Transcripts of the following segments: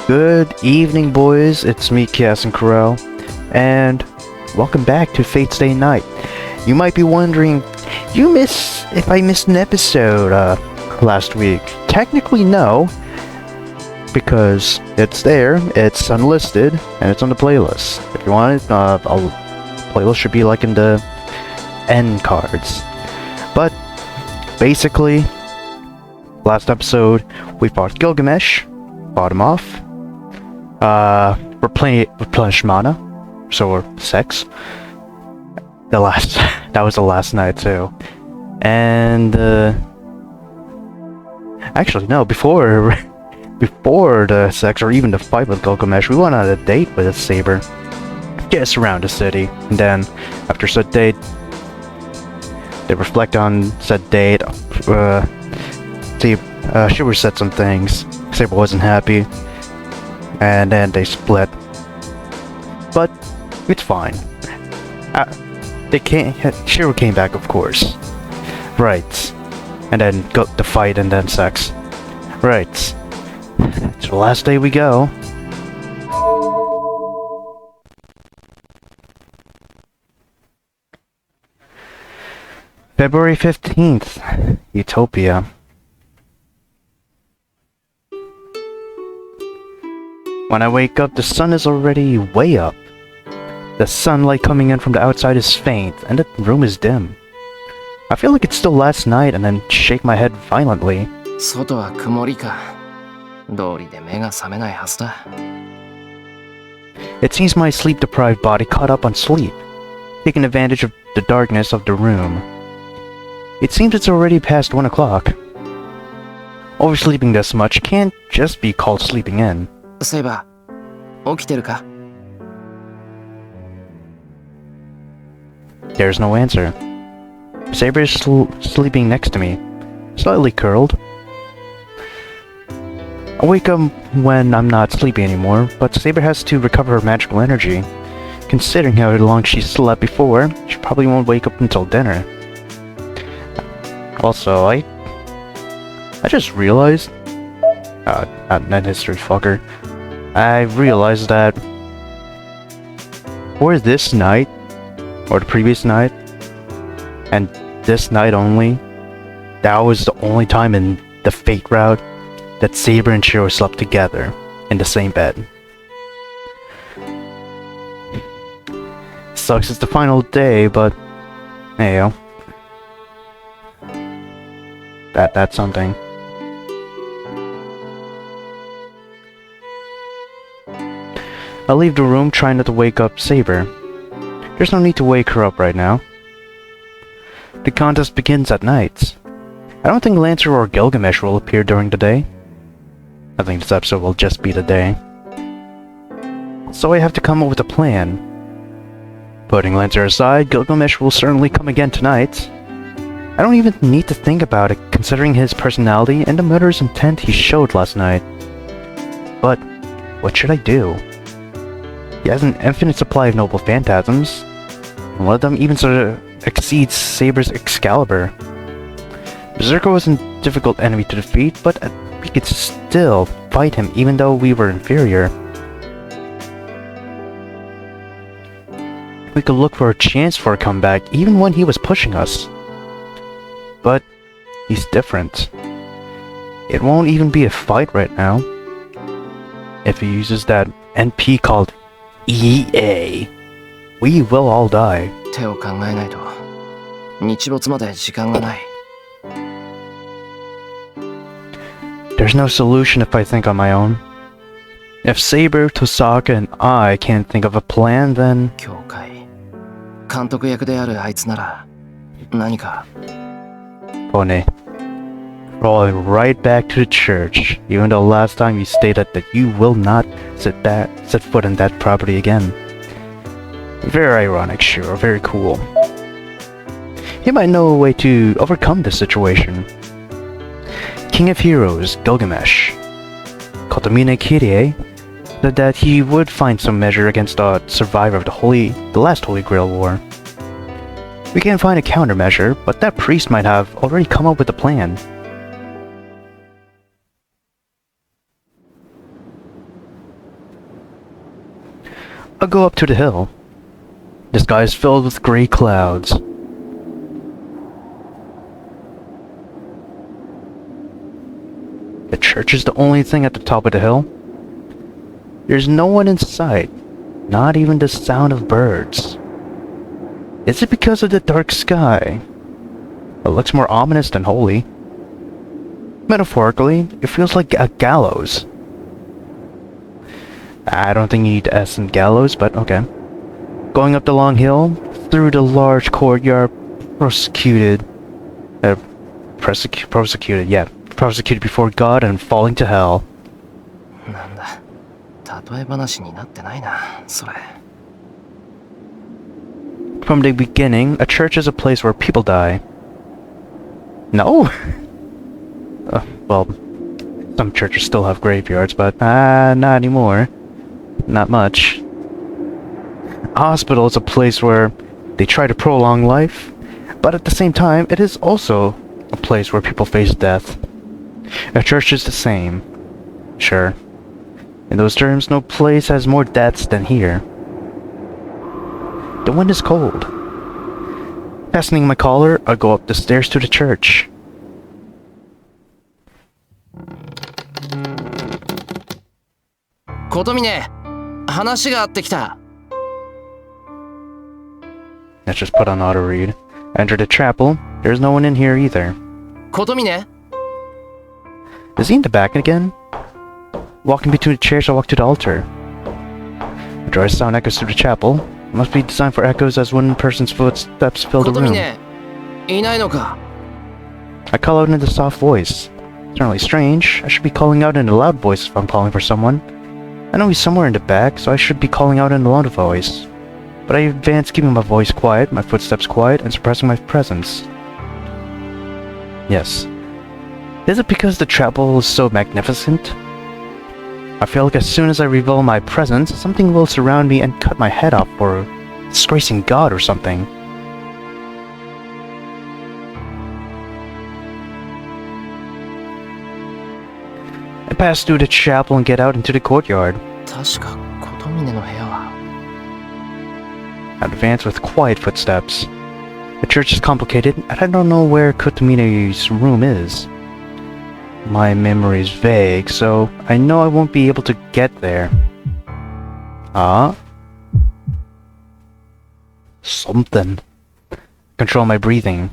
Good evening, boys. It's me, Kasin Koral, and welcome back to Fate's Day Night. You might be wondering, if I missed an episode last week. Technically, no, because it's there, it's unlisted, and it's on the playlist. If you want it, playlist should be like in the end cards. But basically, last episode we fought Gilgamesh, fought him off. Replenish mana, so sex. That was the last night too. And actually no, before the sex or even the fight with Gilgamesh, we went on a date with a saber, just around the city. And then after said date, they reflect on said date. Shiver said some things. Saber wasn't happy. And then they split. But it's fine. Shiro came back, of course. Right. And then got the fight and then sex. Right. To the last day we go. February 15th. Utopia. When I wake up, the sun is already way up. The sunlight coming in from the outside is faint, and the room is dim. I feel like it's still last night and then shake my head violently. It seems my sleep-deprived body caught up on sleep, taking advantage of the darkness of the room. It seems it's already past 1 o'clock. Oversleeping this much can't just be called sleeping in. Saber, 起きてるか? There's no answer. Saber is sleeping next to me, slightly curled. I wake up when I'm not sleepy anymore, but Saber has to recover her magical energy. Considering how long she slept before, she probably won't wake up until dinner. Also, I just realized... not history fucker. I realized that for this night, or the previous night, and this night only, that was the only time in the Fate route that Saber and Shiro slept together in the same bed. Sucks it's the final day, but hey, that's something. I leave the room trying not to wake up Saber. There's no need to wake her up right now. The contest begins at night. I don't think Lancer or Gilgamesh will appear during the day. I think this episode will just be the day. So I have to come up with a plan. Putting Lancer aside, Gilgamesh will certainly come again tonight. I don't even need to think about it, considering his personality and the murderous intent he showed last night. But what should I do? He has an infinite supply of noble phantasms, and one of them even sort of exceeds Saber's Excalibur. Berserker wasn't a difficult enemy to defeat, but we could still fight him even though we were inferior. We could look for a chance for a comeback even when he was pushing us. But he's different. It won't even be a fight right now. If he uses that NP called EA, we will all die. There's no solution if I think on my own. If Saber, Tosaka, and I can't think of a plan, then... Pone, rolling right back to the church, even though last time you stated that you will not set foot in that property again. Very ironic, sure, very cool. He might know a way to overcome this situation. King of Heroes, Gilgamesh, Kotomine Kirie, said that he would find some measure against a survivor of the last Holy Grail War. We can't find a countermeasure, but that priest might have already come up with a plan. I'll go up to the hill. The sky is filled with gray clouds. The church is the only thing at the top of the hill. There's no one in sight, not even the sound of birds. Is it because of the dark sky? It looks more ominous than holy. Metaphorically, it feels like a gallows. I don't think you need to S in gallows, but okay. Going up the long hill, through the large courtyard, prosecuted before God and falling to hell. なんだ。例え話になってないな、それ。From the beginning, a church is a place where people die. No? Well, some churches still have graveyards, but not anymore. Not much. A hospital is a place where they try to prolong life, but at the same time, it is also a place where people face death. A church is the same. Sure. In those terms, no place has more deaths than here. The wind is cold. Fastening my collar, I go up the stairs to the church. Kotomine, 話があってきた。Let's just put on auto read. Enter the chapel. There's no one in here either. Kotomine? Is he in the back again? Walking between the chairs, I walk to the altar. The dry sound echoes through the chapel. It must be designed for echoes as one person's footsteps fill the room. Kotomine, いないのか? I call out in a soft voice. Certainly strange. I should be calling out in a loud voice if I'm calling for someone. I know he's somewhere in the back, so I should be calling out in a loud voice. But I advance, keeping my voice quiet, my footsteps quiet, and suppressing my presence. Yes. Is it because the chapel is so magnificent? I feel like as soon as I reveal my presence, something will surround me and cut my head off for disgracing God or something. I pass through the chapel and get out into the courtyard. 確かKotomineの部屋は。I advance with quiet footsteps. The church is complicated, and I don't know where Kotomine's room is. My memory is vague, so I know I won't be able to get there. Something. Control my breathing.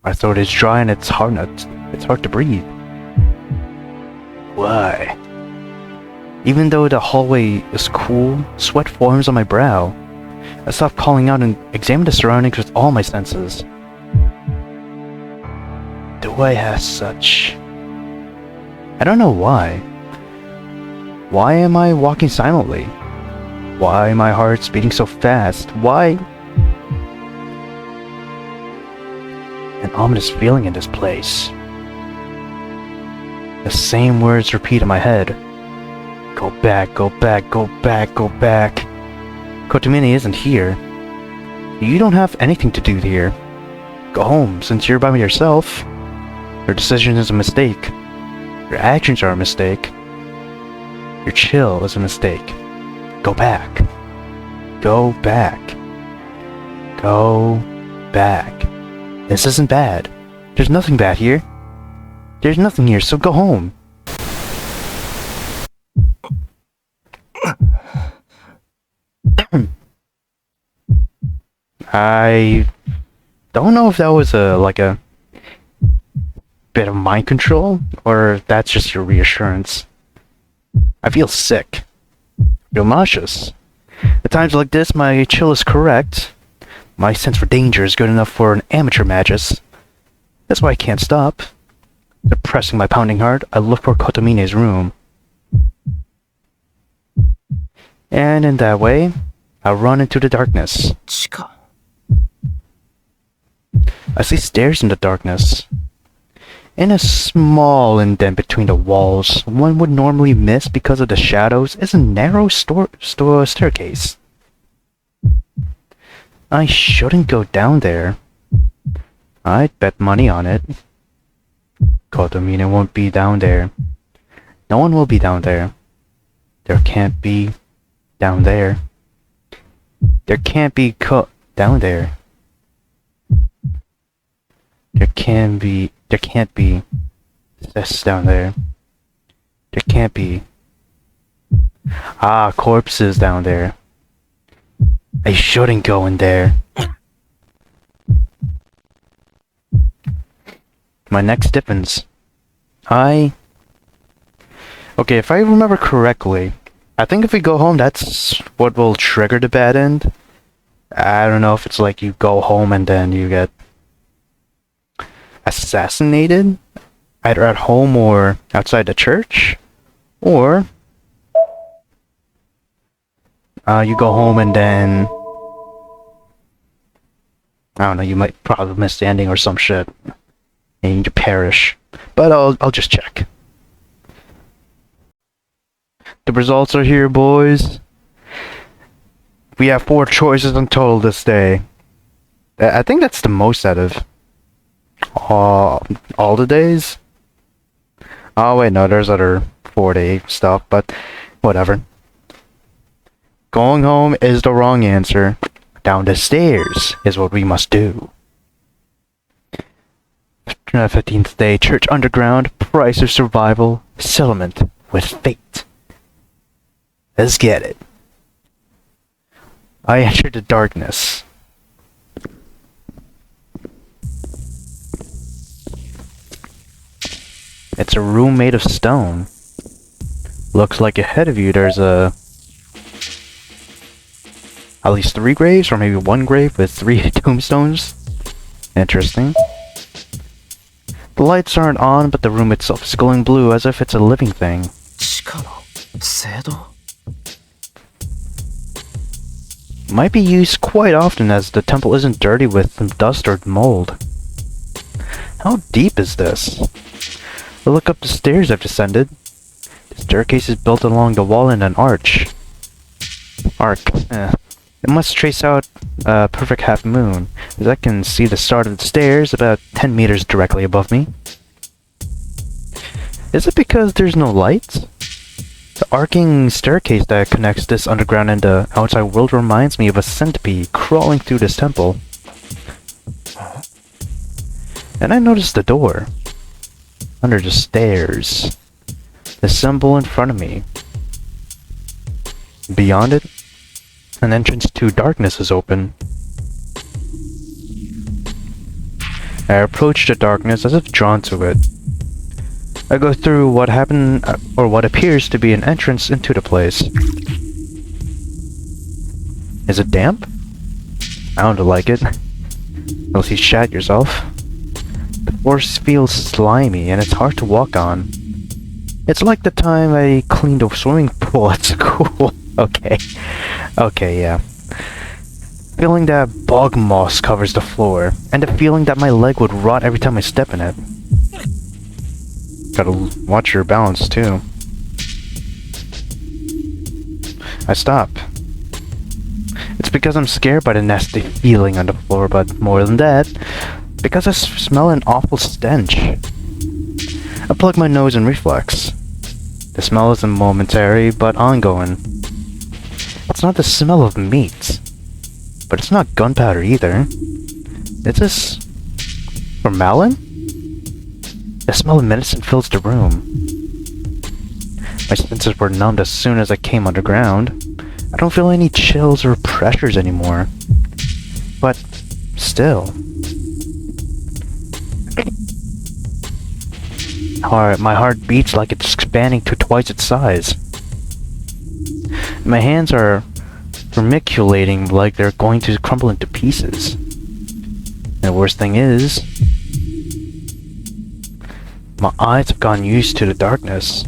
My throat is dry and it's hard to breathe. Why? Even though the hallway is cool, sweat forms on my brow. I stop calling out and examine the surroundings with all my senses. Do I have such... I don't know why. Why am I walking silently? Why my heart's beating so fast? Why... An ominous feeling in this place. The same words repeat in my head. Go back, go back, go back, go back. Kotomine isn't here. You don't have anything to do here. Go home, since you're by yourself. Your decision is a mistake. Your actions are a mistake. Your chill is a mistake. Go back. Go back. Go back. This isn't bad. There's nothing bad here. There's nothing here, so go home. I don't know if that was a bit of mind control, or if that's just your reassurance. I feel sick. Feel nauseous. At times like this, my chill is correct. My sense for danger is good enough for an amateur magus. That's why I can't stop. Suppressing my pounding heart, I look for Kotomine's room. And in that way, I run into the darkness. 地下。 I see stairs in the darkness. In a small indent between the walls, one would normally miss because of the shadows, is a narrow staircase. I shouldn't go down there. I'd bet money on it. Kotomine won't be down there. No one will be down there. There can't be down there. There can't be down there. There can't be this down there. There can't be. Ah, corpses down there. I shouldn't go in there. My neck stiffens. Okay, if I remember correctly, I think if we go home, that's what will trigger the bad end. I don't know if it's like you go home and then you get assassinated, either at home or outside the church, or you go home and then I don't know, you might probably miss the ending or some shit, and you perish. But I'll just check. The results are here, boys. We have 4 choices in total this day. I think that's the most out of all the days. Oh wait, no, there's other 4-day stuff, but whatever. Going home is the wrong answer. Down the stairs is what we must do. 15th day, church underground, price of survival, settlement with fate. Let's get it. I entered the darkness. It's a room made of stone. Looks like ahead of you there's at least 3 graves, or maybe 1 grave with 3 tombstones. Interesting. The lights aren't on, but the room itself is glowing blue as if it's a living thing. Might be used quite often as the temple isn't dirty with dust or mold. How deep is this? Look up the stairs I've descended. The staircase is built along the wall in an arch. It must trace out a perfect half moon, as I can see the start of the stairs about 10 meters directly above me. Is it because there's no lights? The arcing staircase that connects this underground and the outside world reminds me of a centipede crawling through this temple. And I noticed the door. Under the stairs. The symbol in front of me. Beyond it, an entrance to darkness is open. I approach the darkness as if drawn to it. I go through what appears to be an entrance into the place. Is it damp? I don't like it. Unless you shat yourself. The floor feels slimy and it's hard to walk on. It's like the time I cleaned a swimming pool at school. Okay, yeah. Feeling that bog moss covers the floor, and the feeling that my leg would rot every time I step in it. Gotta watch your balance, too. I stop. It's because I'm scared by the nasty feeling on the floor, but more than that, because I smell an awful stench. I plug my nose and reflex. The smell isn't momentary, but ongoing. It's not the smell of meat, but it's not gunpowder either. Is this formalin? The smell of medicine fills the room. My senses were numbed as soon as I came underground. I don't feel any chills or pressures anymore. But still. My heart beats like it's expanding to twice its size. My hands are vermiculating like they're going to crumble into pieces. And the worst thing is, my eyes have gotten used to the darkness.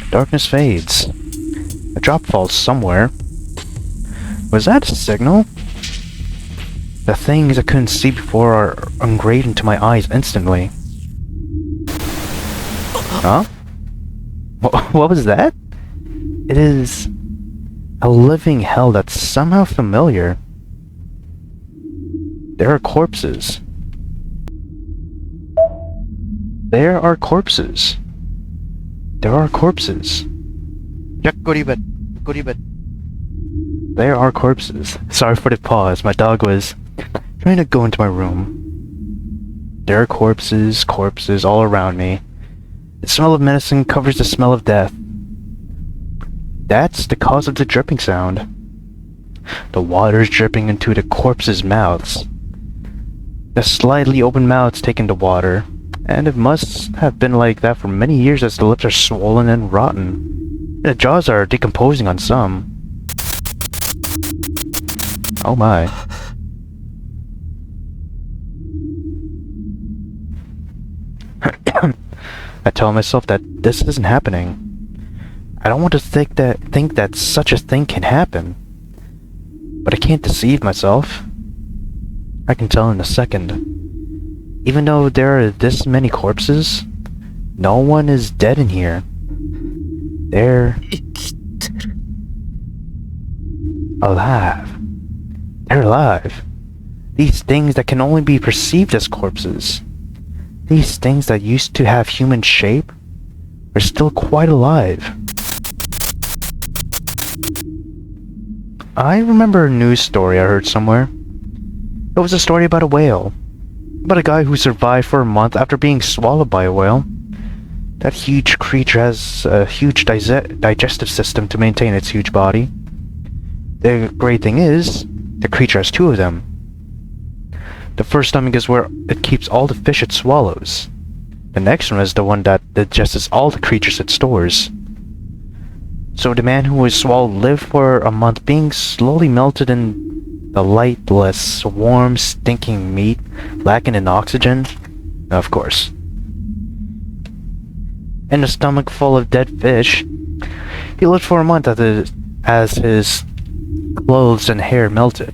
Darkness fades. A drop falls somewhere. Was that a signal? The things I couldn't see before are engraved into my eyes instantly. Huh? What was that? It is a living hell that's somehow familiar. There are corpses. There are corpses. There are corpses. The there are corpses. Sorry for the pause, my dog was trying to go into my room. There are corpses all around me. The smell of medicine covers the smell of death. That's the cause of the dripping sound. The water's dripping into the corpses' mouths. The slightly open mouths take in the water, and it must have been like that for many years as the lips are swollen and rotten. The jaws are decomposing on some. Oh my. I tell myself that this isn't happening. I don't want to think that such a thing can happen. But I can't deceive myself. I can tell in a second. Even though there are this many corpses, no one is dead in here. They're alive. They're alive. These things that can only be perceived as corpses. These things that used to have human shape are still quite alive. I remember a news story I heard somewhere. It was a story about a whale. About a guy who survived for a month after being swallowed by a whale. That huge creature has a huge digestive system to maintain its huge body. The great thing is, the creature has two of them. The first stomach is where it keeps all the fish it swallows. The next one is the one that digests all the creatures it stores. So the man who was swallowed lived for a month being slowly melted in the lightless, warm, stinking meat, lacking in oxygen, of course. In a stomach full of dead fish, he lived for a month as his clothes and hair melted.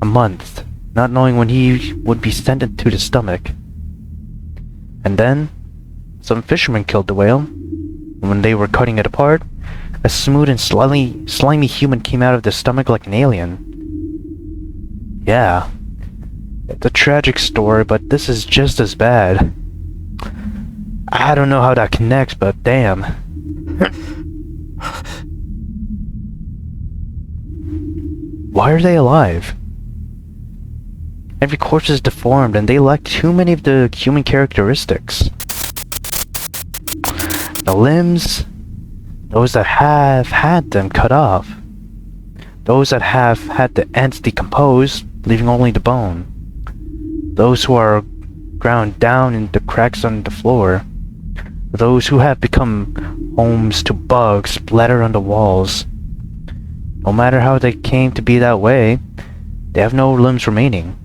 A month, not knowing when he would be sent into the stomach. And then, some fishermen killed the whale. When they were cutting it apart, a smooth and slimy human came out of the stomach like an alien. Yeah, it's a tragic story, but this is just as bad. I don't know how that connects, but damn. Why are they alive? Every corpse is deformed and they lack too many of the human characteristics. The limbs, those that have had them cut off. Those that have had the ends decompose, leaving only the bone. Those who are ground down in the cracks on the floor. Those who have become homes to bugs splattered on the walls. No matter how they came to be that way, they have no limbs remaining,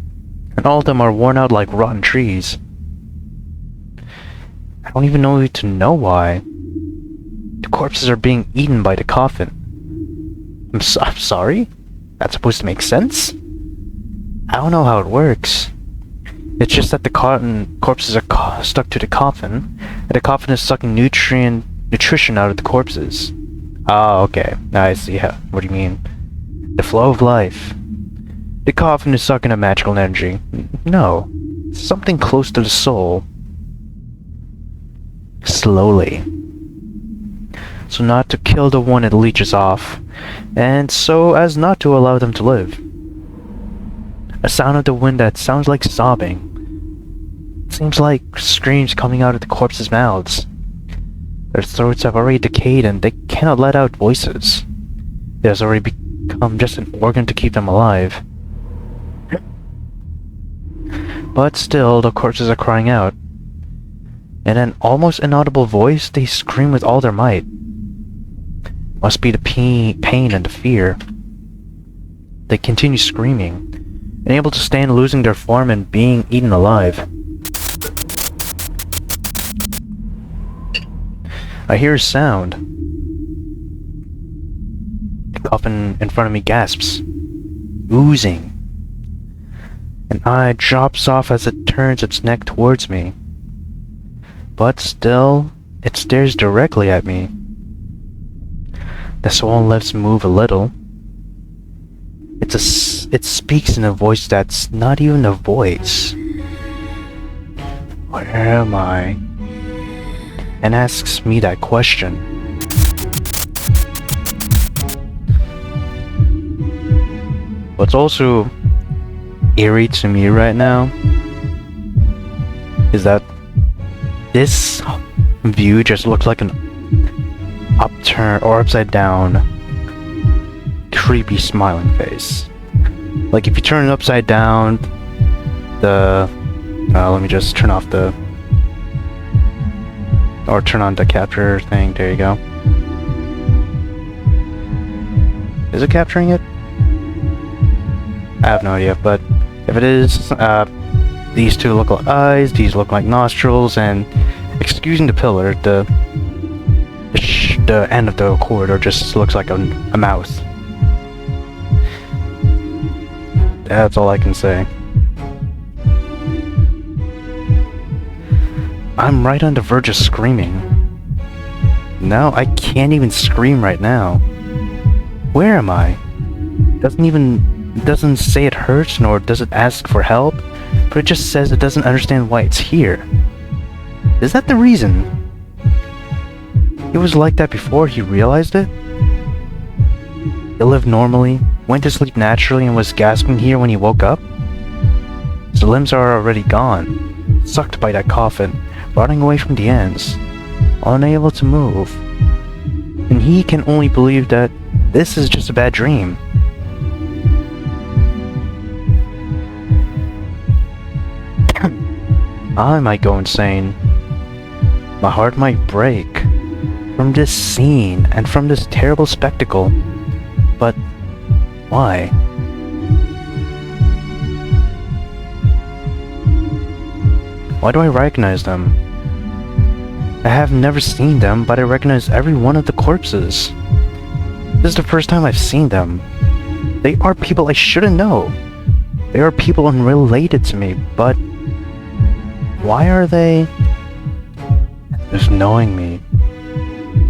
and all of them are worn out like rotten trees. I don't even know why. The corpses are being eaten by the coffin. I'm sorry? That's supposed to make sense? I don't know how it works. It's just that the corpses are stuck to the coffin, and the coffin is sucking nutrition out of the corpses. Oh, okay. Now I see what do you mean. The flow of life. The coffin is sucking a magical energy. No. Something close to the soul. Slowly. So not to kill the one it leeches off, and so as not to allow them to live. A sound of the wind that sounds like sobbing. Seems like screams coming out of the corpses' mouths. Their throats have already decayed and they cannot let out voices. It has already become just an organ to keep them alive. But still, the corpses are crying out. In an almost inaudible voice, they scream with all their might. Must be the pain and the fear. They continue screaming, unable to stand losing their form and being eaten alive. I hear a sound. The coffin in front of me gasps, oozing. An eye drops off as it turns its neck towards me. But still, it stares directly at me. The swollen lips move a little. It speaks in a voice that's not even a voice. Where am I? And asks me that question. What's also eerie to me right now is that this view just looks like an upturn or upside down creepy smiling face. Like if you turn it upside down, let me just turn off the or turn on the capture thing. There you go. Is it capturing it? I have no idea, but if it is, these two look like eyes, these look like nostrils, and excusing the pillar, the end of the corridor just looks like a mouth. That's all I can say. I'm right on the verge of screaming. No, I can't even scream right now. Where am I? Doesn't say it hurts, nor does it ask for help, but it just says it doesn't understand why it's here. Is that the reason? It was like that before he realized it? He lived normally, went to sleep naturally, and was gasping here when he woke up? His limbs are already gone, sucked by that coffin, rotting away from the ends, unable to move. And he can only believe that this is just a bad dream. I might go insane. My heart might break from this scene and from this terrible spectacle. But why? Why do I recognize them? I have never seen them, but I recognize every one of the corpses. This is the first time I've seen them. They are people I shouldn't know. They are people unrelated to me, but why are they just knowing me,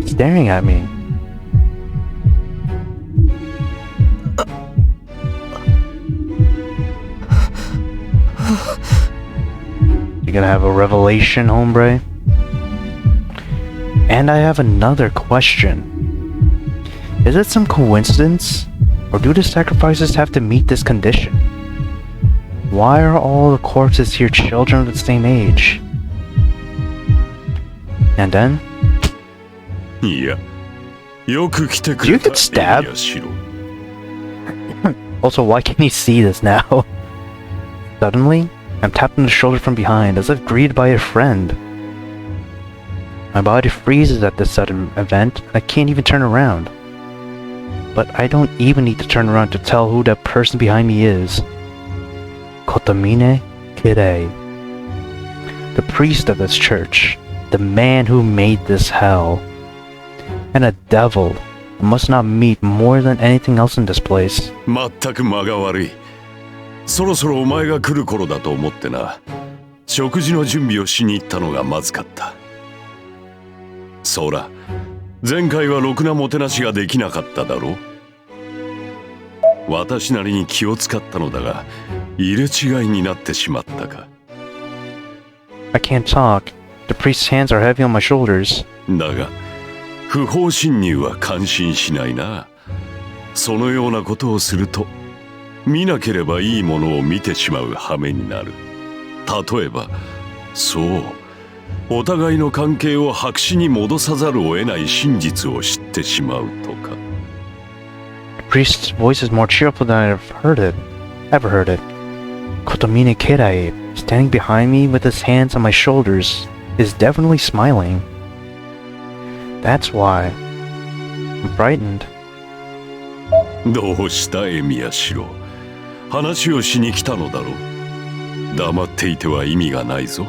staring at me? You're gonna have a revelation, hombre? And I have another question. Is it some coincidence, or do the sacrifices have to meet this condition? Why are all the corpses here children of the same age? And then? Yeah. You could stab. Also, why can't he see this now? Suddenly, I'm tapped on the shoulder from behind, as if greeted by a friend. My body freezes at this sudden event, and I can't even turn around. But I don't even need to turn around to tell who that person behind me is. Kotomine Kirei. The priest of this church. The man who made this hell. And a devil who must not meet more than anything else in this place. 全く間が悪い。そろそろお前が来る頃だと思ってな。食事の準備をしに行ったのがまずかった。そら、前回はろくなもてなしができなかっただろう。私なりに気を使ったのだが、入れ違いになってしまったか。I can't talk. The priest's hands are heavy on my shoulders. だが、不法侵入は感心しないな。そのようなことをすると、見なければいいものを見てしまう羽目になる。例えば、そう、お互いの関係を白紙に戻さざるを得ない真実を知ってしまうとか。The priest's voice is more cheerful than I've ever heard it. Kotomine Kirei, standing behind me with his hands on my shoulders, is definitely smiling. That's why I'm frightened. どうしたエミヤシロ。話をしに来たのだろう。黙っていては意味がないぞ。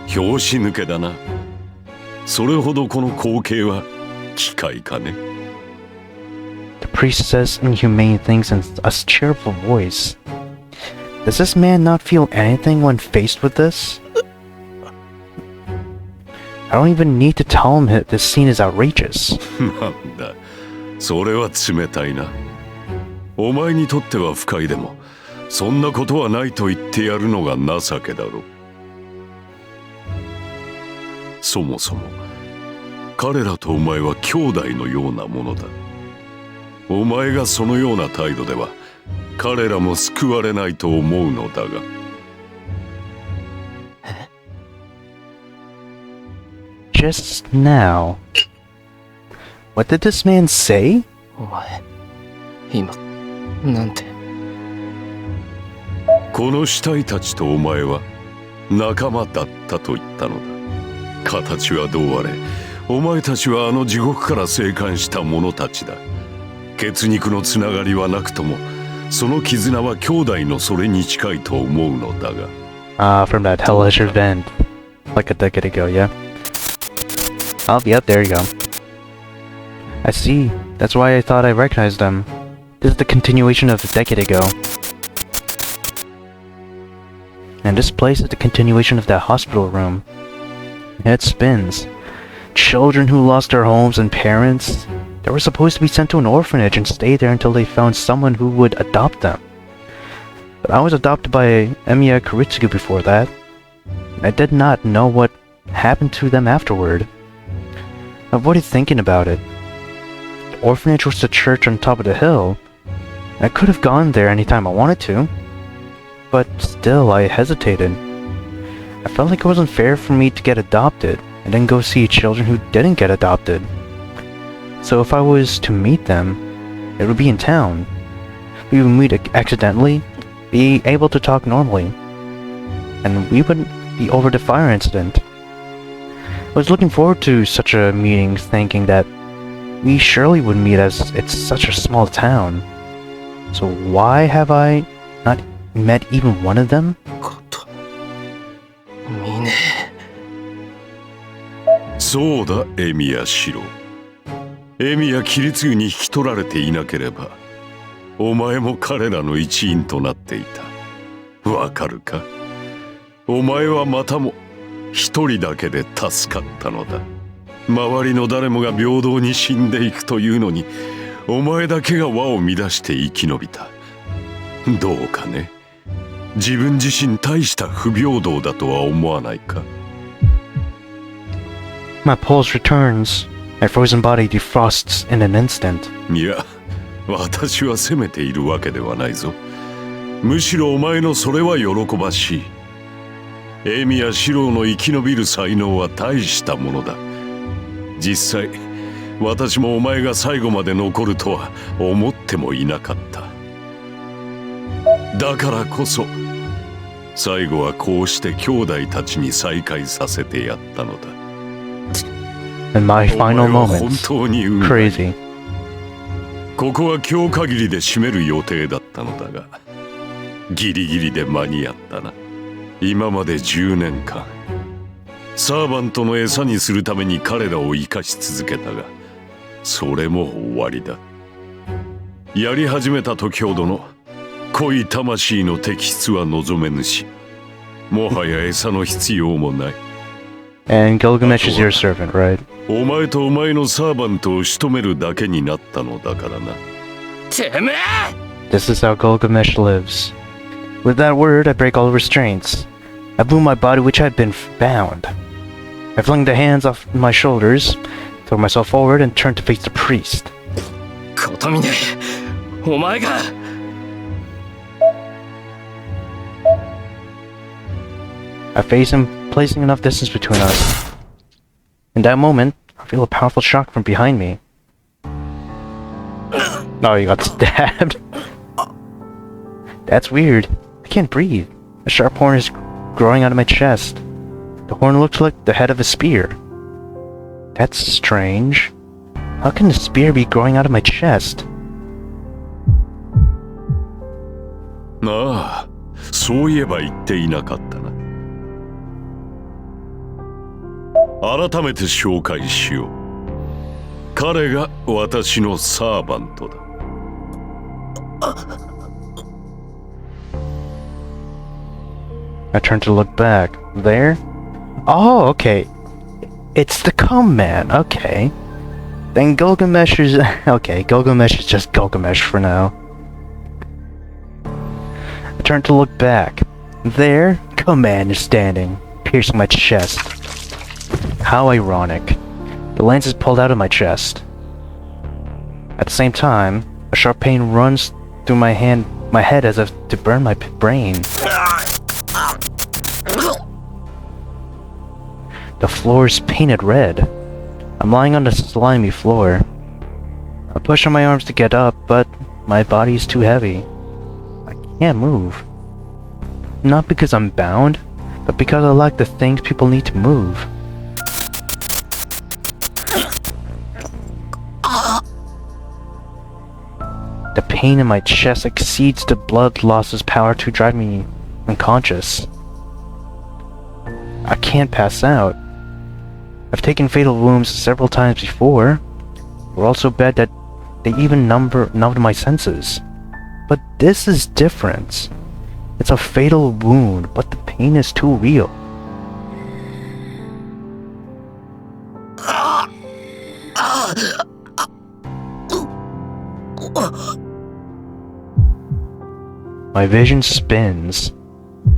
拍子抜けだな。それほどこの光景は機械かね。The priest says inhumane things in a cheerful voice. Does this man not feel anything when faced with this? I don't even need to tell him this scene is outrageous. なんだ、それは冷たいな。お前にとっては不快でも、そんなことはないと言ってやるのが情けだろう。そもそも、彼らとお前は兄弟のようなものだ。お前がそのような態度では、彼らも救われないと思うのだが。Just now. What did this man say? お前今なんて。この死体たちとお前は仲間だったと言ったのだ。形はどうあれ、お前たちはあの地獄から生還した者たちだ。血肉のつながりはなくとも、その絆は兄弟のそれに近いと思うのだが。From that hellish event. Like a decade ago, yeah? Oh, yep, there you go. I see. That's why I thought I recognized them. This is the continuation of a decade ago. And this place is the continuation of that hospital room. It spins. Children who lost their homes and parents, they were supposed to be sent to an orphanage and stay there until they found someone who would adopt them. But I was adopted by Emiya Kuritsugu before that. I did not know what happened to them afterward. I avoided thinking about it. The orphanage was the church on top of the hill. I could have gone there anytime I wanted to. But still, I hesitated. I felt like it wasn't fair for me to get adopted and then go see children who didn't get adopted. So if I was to meet them, it would be in town. We would meet accidentally, be able to talk normally, and we wouldn't be over the fire incident. I was looking forward to such a meeting, thinking that we surely would meet as it's such a small town. So why have I not met even one of them? こと見ねそうだ、エミヤシロ。エミヤキリツグに引き取られていなければ、お前も彼らの一員となっていた。わかるか？お前はまたも一人だけで助かったのだ。周りの誰もが平等に死んでいくというのに、お前だけが輪を乱して生き延びた。どうかね。自分自身大した不平等だとは思わないか？ My pulse returns. My frozen body defrosts in an instant. いや、私は責めているわけではないぞ。むしろお前のそれは喜ばしい。エミやシローの生き延びる才能は大したものだ。実際、私もお前が最後まで残るとは思ってもいなかった。だからこそ、最後はこうして兄弟たちに再会させてやったのだ。In my final moments. 本当に運がいい。Crazy. ここは今日限りで閉める予定だったのだが、ギリギリで間に合ったな。今まで10年間、サーバントの餌にするために彼らを生かし続けたが、それも終わりだ。やり始めた時ほどの濃い魂の摘出は望めぬし、もはや餌の必要もない。And Gilgamesh is your servant, right? お前とお前のサーバントを仕留めるだけになったのだからな。てめえ This is how Gilgamesh lives. With that word, I break all restraints. I boom my body which had been bound. I fling the hands off my shoulders, throw myself forward, and turn to face the priest. ことみねお前が I face him, placing enough distance between us. In that moment, I feel a powerful shock from behind me. Oh, you got stabbed. That's weird. I can't breathe. A sharp horn is growing out of my chest. The horn looks like the head of a spear. That's strange. How can a spear be growing out of my chest? ああ、そういえば言っていなかったな。改めて紹介しよう。彼が私のサーバントだ。I turn to look back. There? Oh, okay. It's the Cum Man. Okay. Then Gilgamesh is... Okay, Gilgamesh is just Gilgamesh for now. I turn to look back. There, Cum Man is standing, piercing my chest. How ironic. The lance is pulled out of my chest. At the same time, a sharp pain runs through my hand my head as if to burn my brain. The floor is painted red. I'm lying on the slimy floor. I push on my arms to get up, but my body is too heavy. I can't move. Not because I'm bound, but because I lack the things people need to move. The pain in my chest exceeds the blood loss's power to drive me unconscious. I can't pass out. I've taken fatal wounds several times before. They're all so bad that they even numbed my senses. But this is different. It's a fatal wound, but the pain is too real. My vision spins.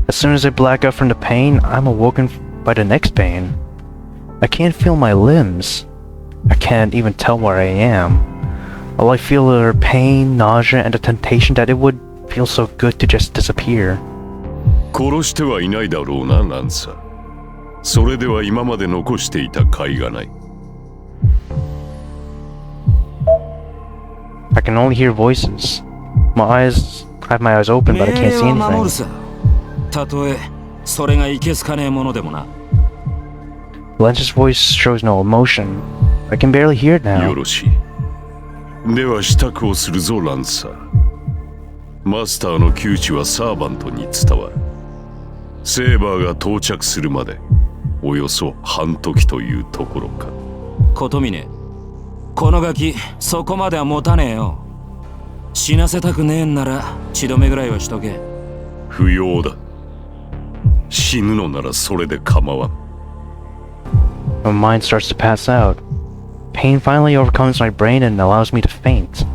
As soon as I black out from the pain, I'm awoken by the next pain. I can't feel my limbs. I can't even tell where I am. All I feel are pain, nausea, and the temptation that it would feel so good to just disappear. 殺してはいないだろうな、ランサー。それでは今まで残していた甲斐がない。I can only hear voices. I have my eyes open, but I can't see anything. たとえそれがいけすかねえものでもな。Lance's voice shows no emotion. I can barely hear it now. よろしい。では支度をするぞ、ランサー。マスターの窮地はサーバントに伝わる。セーバーが到着するまでおよそ半時というところか。ことみね、このガキそこまでは持たねえよ。死なせたくねえんなら血止めぐらいはしとけ。不要だ。死ぬのならそれで構わん。My mind starts to pass out. Pain finally overcomes my brain and allows me to faint.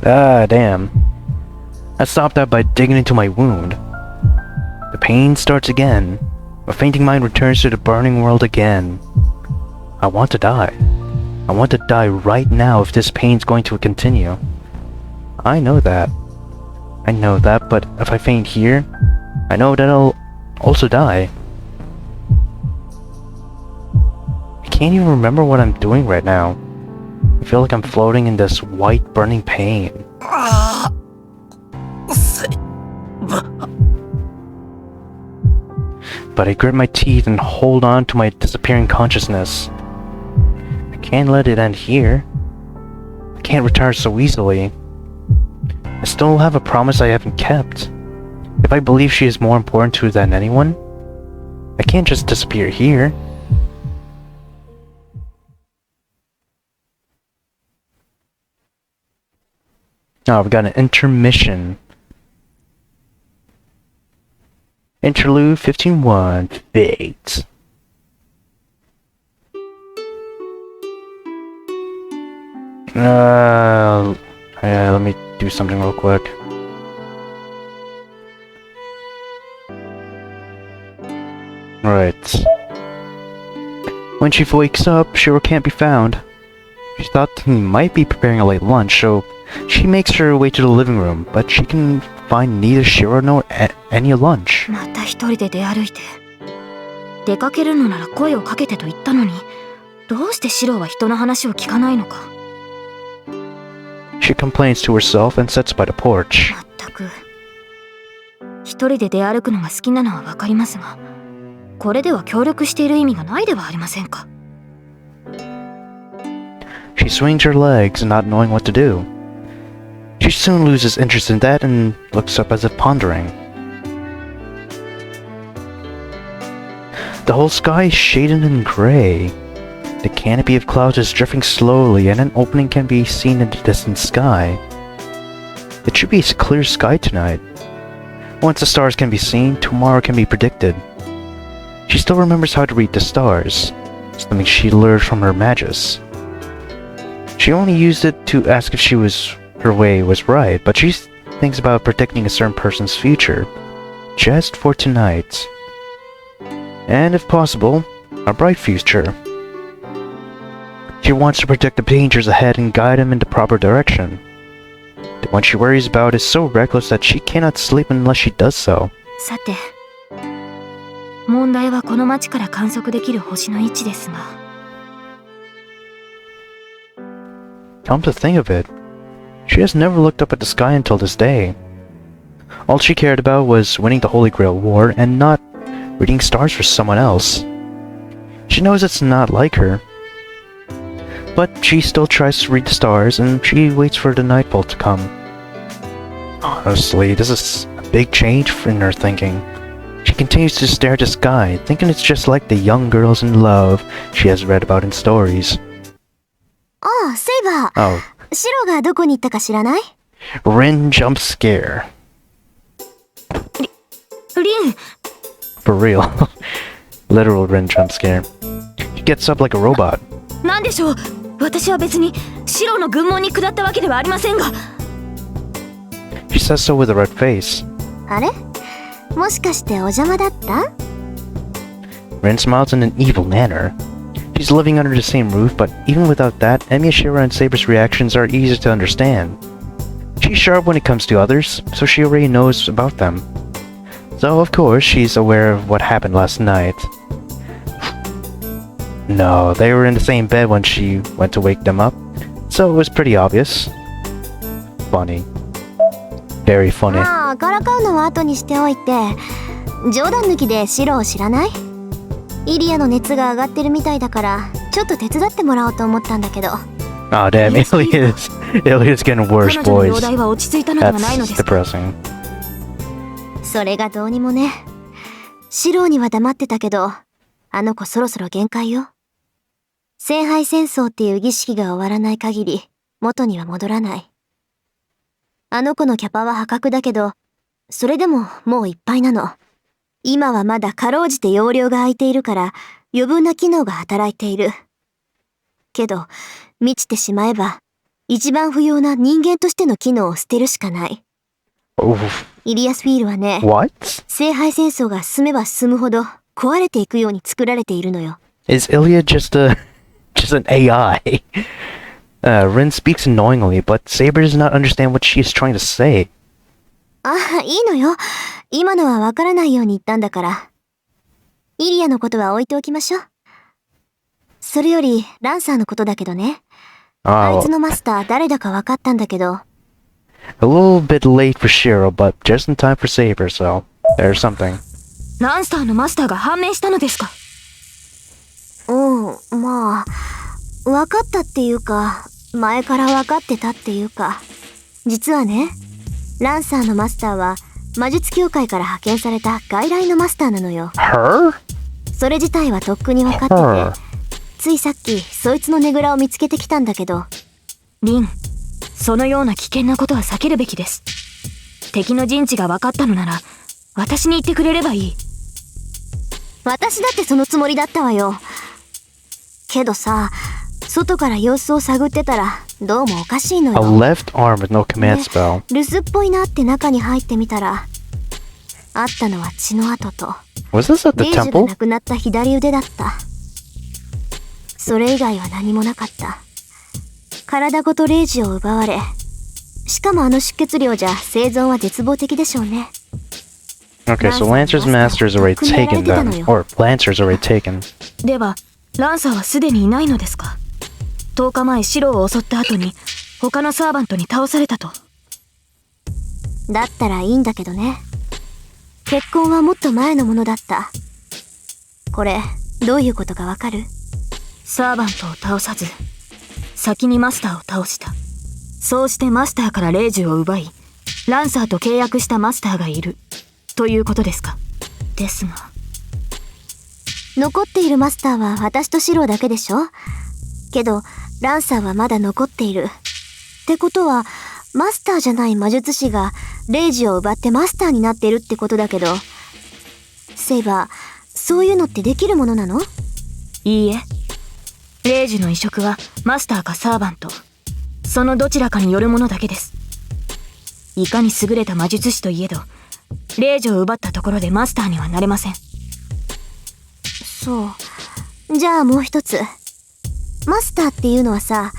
Damn. I stopped that by digging into my wound. The pain starts again. My fainting mind returns to the burning world again. I want to die. I want to die right now if this pain's going to continue. I know that. But if I faint here, I know that I'll also die. I can't even remember what I'm doing right now. I feel like I'm floating in this white burning pain. But I grit my teeth and hold on to my disappearing consciousness. I can't let it end here. I can't retire so easily. I still have a promise I haven't kept. If I believe she is more important to her than anyone, I can't just disappear here. Now we've got an intermission. Interlude 15-1, Fate. Let me do something real quick. Right. When she wakes up, Shiro can't be found. She thought he might be preparing a late lunch, so she makes her way to the living room, but she can find neither Shiro nor any lunch. また一人で出歩いて。出かけるのなら声をかけてと言ったのに、どうしてシロは人の話を聞かないのか。She complains to herself and sits by the porch. まったく。一人で出歩くのが好きなのはわかりますが、これでは協力している意味がないではありませんか。She swings her legs, not knowing what to do. She soon loses interest in that and looks up as if pondering. The whole sky is shaded in gray. The canopy of clouds is drifting slowly and an opening can be seen in the distant sky. It should be a clear sky tonight. Once the stars can be seen, tomorrow can be predicted. She still remembers how to read the stars, something she learned from her magus. She only used it to ask if her way was right, but she thinks about predicting a certain person's future, just for tonight. And if possible, a bright future. She wants to predict the dangers ahead and guide him in the proper direction. The one she worries about is so reckless that she cannot sleep unless she does so. さて、問題はこの町から観測できる星の位置ですが。Come to think of it, she has never looked up at the sky until this day. All she cared about was winning the Holy Grail War and not reading stars for someone else. She knows it's not like her, but she still tries to read the stars and she waits for the nightfall to come. Honestly, this is a big change in her thinking. She continues to stare at the sky, thinking it's just like the young girls in love she has read about in stories. ああ、セイバー。 Oh, シロがどこに行ったか知らない？ Rin jump scare. リン、 For real. Literal Rin jump scare. He gets up like a robot. なんでしょう。私は別にシロの軍門に下ったわけではありませんが。She says so with a red face. あれ？もしかしてお邪魔だった？ Rin smiles in an evil manner. She's living under the same roof, but even without that, Emiyashira and Saber's reactions are easy to understand. She's sharp when it comes to others, so she already knows about them. So, of course, she's aware of what happened last night. No, they were in the same bed when she went to wake them up, so it was pretty obvious. Funny. Very funny. ああ、からかうのは後にしておいて、冗談抜きでシロを知らない？イリアの熱が上がってるみたいだから、ちょっと手伝ってもらおうと思ったんだけど。Oh damn, Ilia's getting worse, 彼女の容 boys. 体は落ち着いたのではないの That's ですか？ depressing. それがどうにもね。シロには黙ってたけど、あの子そろそろ限界よ。聖杯戦争っていう儀式が終わらない限り、元には戻らない。あの子のキャパは破格だけど、それでももういっぱいなの。今はまだかろうじて容量が空いているから余分な機能が働いている。けど、満ちてしまえば、一番不要な人間としての機能を捨てるしかない。Oof. イリアスフィールはね、 What? 聖杯戦争が進めば進むほど壊れていくように作られているのよ。Is Ilia just an AI? Rin speaks annoyingly, but Saber does not understand what she is trying to say. ああ、いいのよ。今のはわからないように言ったんだから。イリアのことは置いておきましょう。それより、ランサーのことだけどね。あい Oh, つのマスター誰だかわかったんだけど。a little bit late for Shiro, but just in time for Saber, so there's something. ランサーのマスターが判明したのですか？うん、まあ、わかったっていうか、前からわかってたっていうか。実はね、ランサーのマスターは、魔術協会から派遣された外来のマスターなのよ。 Her? それ自体はとっくに分かって Her? て、ついさっきそいつのねぐらを見つけてきたんだけど。リン、そのような危険なことは避けるべきです。敵の陣地が分かったのなら、私に言ってくれればいい。私だってそのつもりだったわよ。けどさ、外から様子を探ってたらどうもおかしいの A よ。 left arm with no command spell. 留守っぽいなって中に入ってみたら、あったのは血の跡と。 Was this at レ the イジュが temple? 亡くなった左腕だった。それ以外は何もなかった。体ごとレイジを奪われ、しかもあの出血量じゃ生存は絶望的でしょうね。 Okay, so Lancer's master is already taken then. Or Lancer's already taken. では、ランサーはすでにいないのですか？10日前シロを襲った後に他のサーバントに倒されたと。だったらいいんだけどね。結婚はもっと前のものだった。これどういうことかわかる？サーバントを倒さず先にマスターを倒した。そうしてマスターからレイジュを奪い、ランサーと契約したマスターがいるということですか？ですが、残っているマスターは私とシロだけでしょ？けどランサーはまだ残っている。ってことはマスターじゃない魔術師がレイジを奪ってマスターになってるってことだけど、セイバー、そういうのってできるものなの？いいえ。レイジの移植はマスターかサーバント、そのどちらかによるものだけです。いかに優れた魔術師といえど、レイジを奪ったところでマスターにはなれません。そう。じゃあもう一つ。マスターっていうのはさ、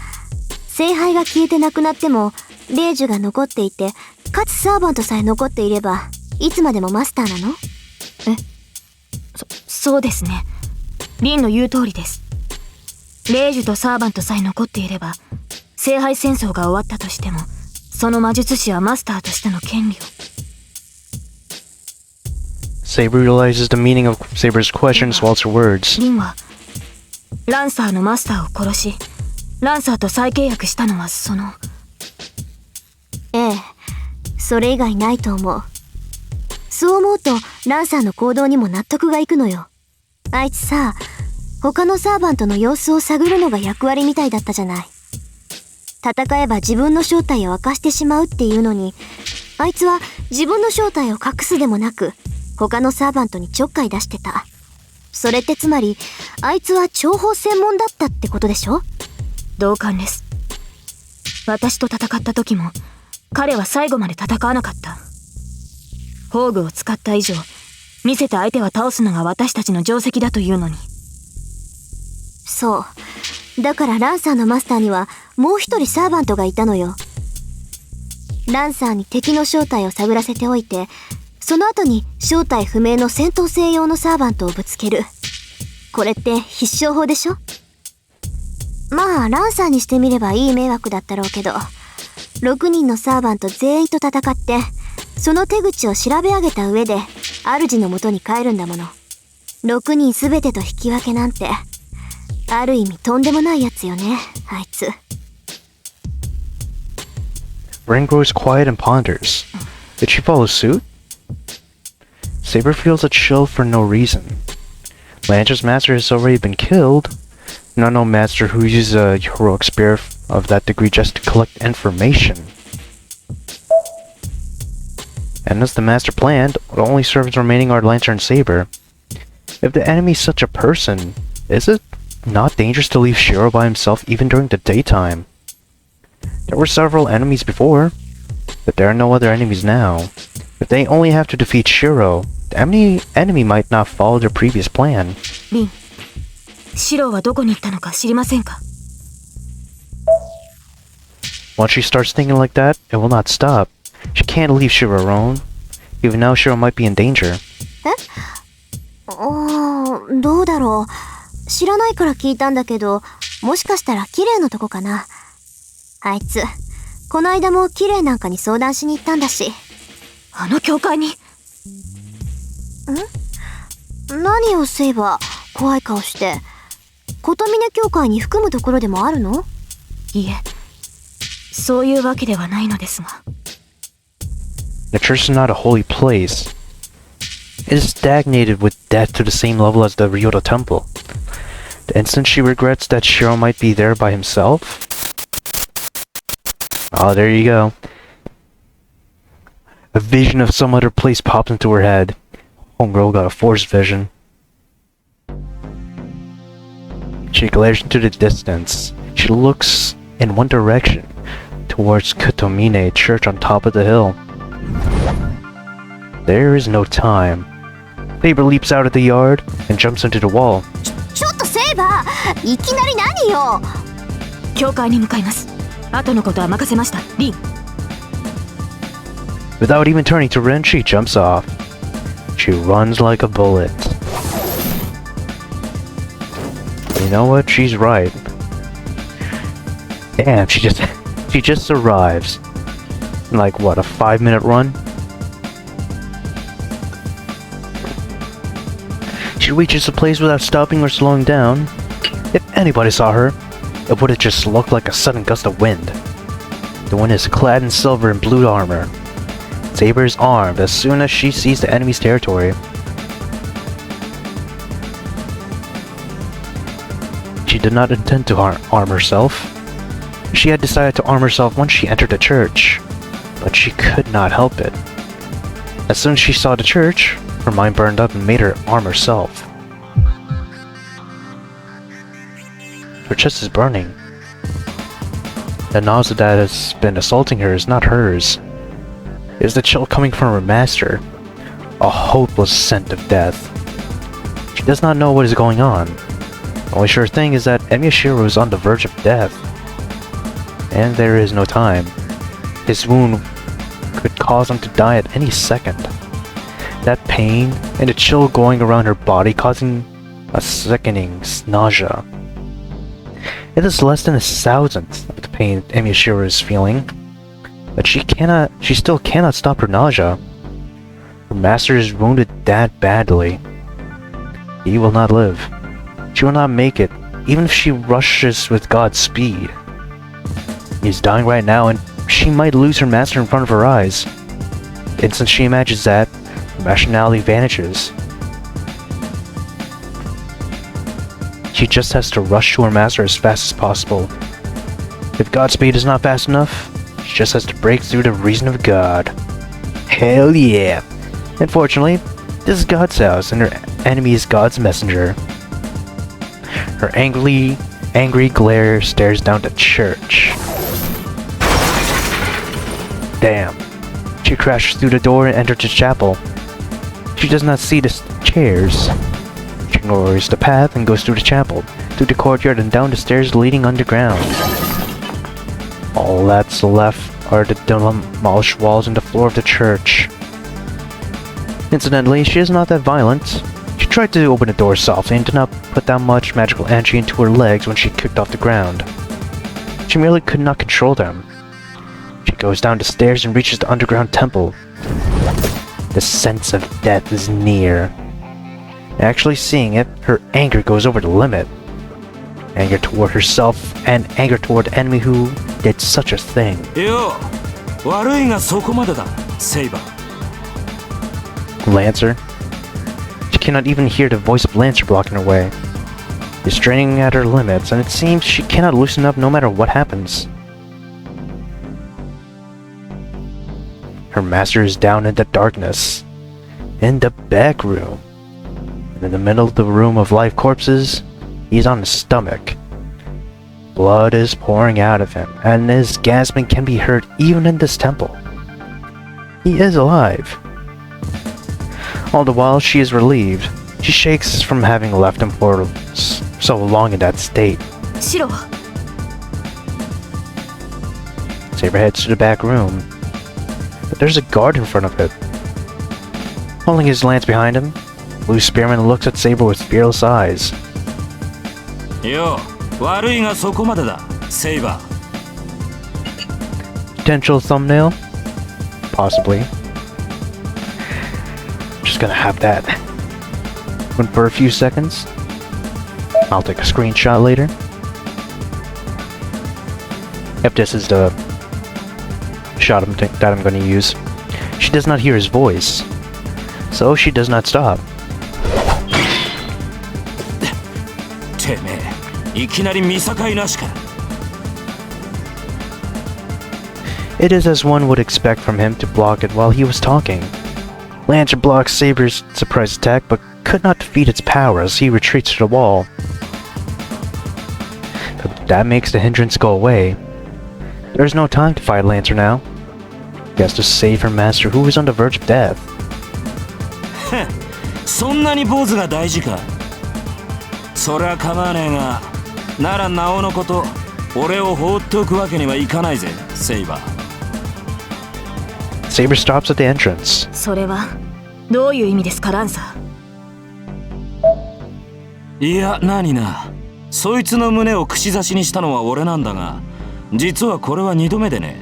聖杯が消えてなくなっても霊樹が残っていて、かつサーバントさえ残っていればいつまでもマスターなの？そうですね。リンの言う通りです。霊樹とサーバントさえ残っていれば、聖杯戦争が終わったとしても、その魔術師はマスターとしての権利を。Saber realizes the meaning of Saber's questions whilst her words. リンはランサーのマスターを殺し、ランサーと再契約したのはその。ええ、それ以外ないと思う。そう思うとランサーの行動にも納得がいくのよ。あいつさ、他のサーバントの様子を探るのが役割みたいだったじゃない。戦えば自分の正体を明かしてしまうっていうのに、あいつは自分の正体を隠すでもなく、他のサーバントにちょっかい出してた。それってつまり、あいつは諜報専門だったってことでしょ？同感です。私と戦った時も、彼は最後まで戦わなかった。宝具を使った以上、見せた相手は倒すのが私たちの定石だというのに。そう。だからランサーのマスターにはもう一人サーバントがいたのよ。ランサーに敵の正体を探らせておいて、その後に正体不明の戦闘性用のサーバントをぶつける。これって必勝法でしょ？まあ、ランサーにしてみればいい迷惑だったろうけど、6人のサーバント全員と戦って、その手口を調べ上げた上で、主の元に帰るんだもの。6人すべてと引き分けなんて、ある意味とんでもないやつよね、あいつ。Ren grows quiet and ponders. Did she follow suit? Saber feels a chill for no reason. Lancer's master has already been killed. Not no master who uses a heroic spirit of that degree just to collect information. And as the master planned, the only servants remaining are Lancer and Saber. If the enemy is such a person, is it not dangerous to leave Shiro by himself even during the daytime? There were several enemies before, but there are no other enemies now. If they only have to defeat Shiro, the enemy might not follow their previous plan. リン、シロはどこに行ったのか知りませんか？ Once she starts thinking like that, it will not stop. She can't leave Shiro alone. Even now, Shiro might be in danger. どうだろう。知らないから聞いたんだけど、もしかしたら綺麗のとこかな。あいつ、この間も綺麗なんかに相談しに行ったんだし。あの教会に？何をセイバー、怖い顔して。琴峰教会に含むところでもあるの？いえ、そういうわけではないのですが。The church is not a holy place. It is stagnated with death to the same level as the Realta temple. The instant she regrets that Shiro might be there by himself. Oh, there you go. A vision of some other place popped into her head. Homegirl got a forced vision. She glares into the distance. She looks in one direction, towards Kotomine Church on top of the hill. There is no time. Saber leaps out of the yard and jumps into the wall. ちょっとセイバー、いきなり何よ。教会に向かいます。後のことは任せました、リン。Without even turning to Ren, she jumps off. She runs like a bullet. You know what? She's right. Damn, she just survives. In like what, a 5-minute run? She reaches the place without stopping or slowing down. If anybody saw her, it would have just looked like a sudden gust of wind. The wind is clad in silver and blue armor. Saber is armed as soon as she sees the enemy's territory. She did not intend to arm herself. She had decided to arm herself once she entered the church, but she could not help it. As soon as she saw the church, her mind burned up and made her arm herself. Her chest is burning. The nausea that has been assaulting her is not hers. It is the chill coming from her master, a hopeless scent of death. She does not know what is going on. The only sure thing is that Emyashiro is on the verge of death. And there is no time. His wound could cause him to die at any second. That pain and the chill going around her body causing a sickening nausea. It is less than 1,000th of the pain Emyashiro is feeling, but she still cannot stop her nausea. Her master is wounded that badly. He will not live. She will not make it, even if she rushes with God's speed. He is dying right now, and she might lose her master in front of her eyes. The instant she imagines that, her rationality vanishes. She just has to rush to her master as fast as possible. If God's speed is not fast enough, she just has to break through the reason of God. Hell yeah! Unfortunately, this is God's house, and her enemy is God's messenger. Her angry glare stares down the church. Damn. She crashes through the door and enters the chapel. She does not see the chairs. She ignores the path and goes through the chapel, through the courtyard and down the stairs leading underground. All that's left are the demolished walls and the floor of the church. Incidentally, she is not that violent. She tried to open the door softly and did not put that much magical energy into her legs when she kicked off the ground. She merely could not control them. She goes down the stairs and reaches the underground temple. The sense of death is near. Actually seeing it, her anger goes over the limit. Anger toward herself and anger toward the enemy who did such a thing. Lancer. She cannot even hear the voice of Lancer blocking her way. She's straining at her limits, and it seems she cannot loosen up no matter what happens. Her master is down in the darkness, in the back room. And in the middle of the room of live corpses, he's on his stomach. Blood is pouring out of him, and his gasping can be heard even in this temple. He is alive. All the while, she is relieved. She shakes from having left him for so long in that state. Shiro. Saber heads to the back room, but there's a guard in front of it. Holding his lance behind him, Blue Spearman looks at Saber with fearless eyes. Potential thumbnail? Possibly. Just gonna have that. Went for a few seconds. I'll take a screenshot later. Yep, this is the shot that I'm gonna use. She does not hear his voice, so she does not stop. It is as one would expect from him to block it while he was talking. Lancer blocks Saber's surprise attack, but could not defeat its power as he retreats to the wall. But that makes the hindrance go away. There is no time to fight Lancer now. He has to save her master, who is on the verge of death. そんなに坊主が大事か。そりゃ構わねえが、ならなおのこと、俺を放っておくわけにはいかないぜ、セイバー。Saber stops at the entrance. それはどういう意味ですか、ランサー。いや、何な。そいつの胸を串刺しにしたのは俺なんだが、実はこれは2度目でね。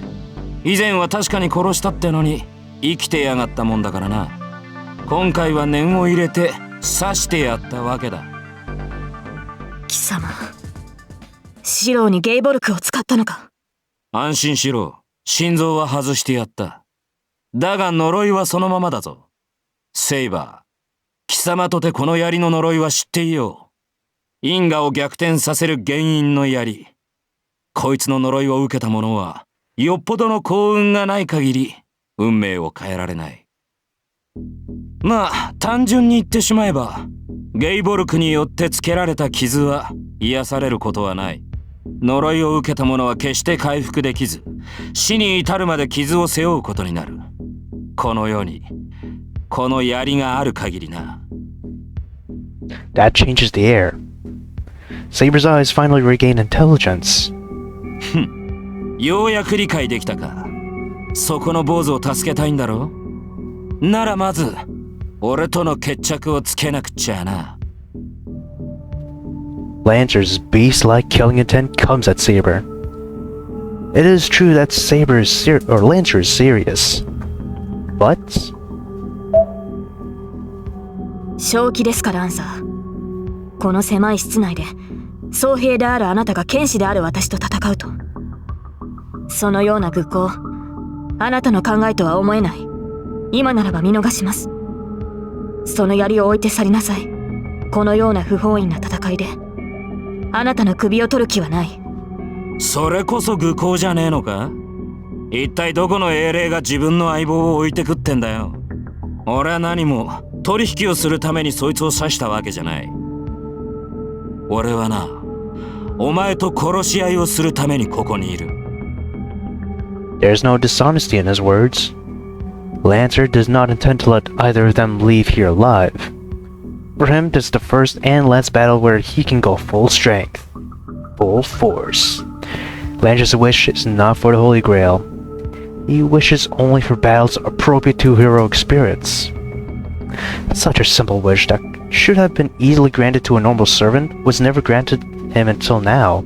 以前は確かに殺したってのに生きてやがったもんだからな。今回は念を入れて刺してやったわけだ。貴様、シローにゲイボルクを使ったのか。安心しろ。心臓は外してやった。だが呪いはそのままだぞ。セイバー、貴様とてこの槍の呪いは知っていよう。因果を逆転させる原因の槍。こいつの呪いを受けた者は、よっぽどの幸運がない限り、運命を変えられない。まあ、単純に言ってしまえば、ゲイボルクによってつけられた傷は癒されることはない。呪いを受けた者は決して回復できず、死に至るまで傷を背負うことになる。この世に、この槍がある限りな。That changes the air. Saber's eyes finally regain intelligence. ようやく理解できたか。そこの坊主を助けたいんだろ。ならまず俺との決着をつけなくちゃな。Lancer's beast-like killing intent comes at Saber. It is true that Lancer is serious, but 正気ですか、ランサー。この狭い室内で僧兵であるあなたが剣士である私と戦うと、そのような愚行、あなたの考えとは思えない。今ならば見逃します。その槍を置いて去りなさい。このような不本意な戦いであなたの首を取る気はない。それこそ愚行じゃねえのか。一体どこの英霊が自分の相棒を置いてくってんだよ。俺は何も取引をするためにそいつを刺したわけじゃない。俺はな、お前と殺し合いをするためにここにいる。there's no dishonesty in his words. Lancer does not intend to let either of them leave here alive. For him, this is the first and last battle where he can go full strength, full force. Lancer's wish is not for the Holy Grail. He wishes only for battles appropriate to heroic spirits. Such a simple wish that should have been easily granted to a normal servant was never granted him until now.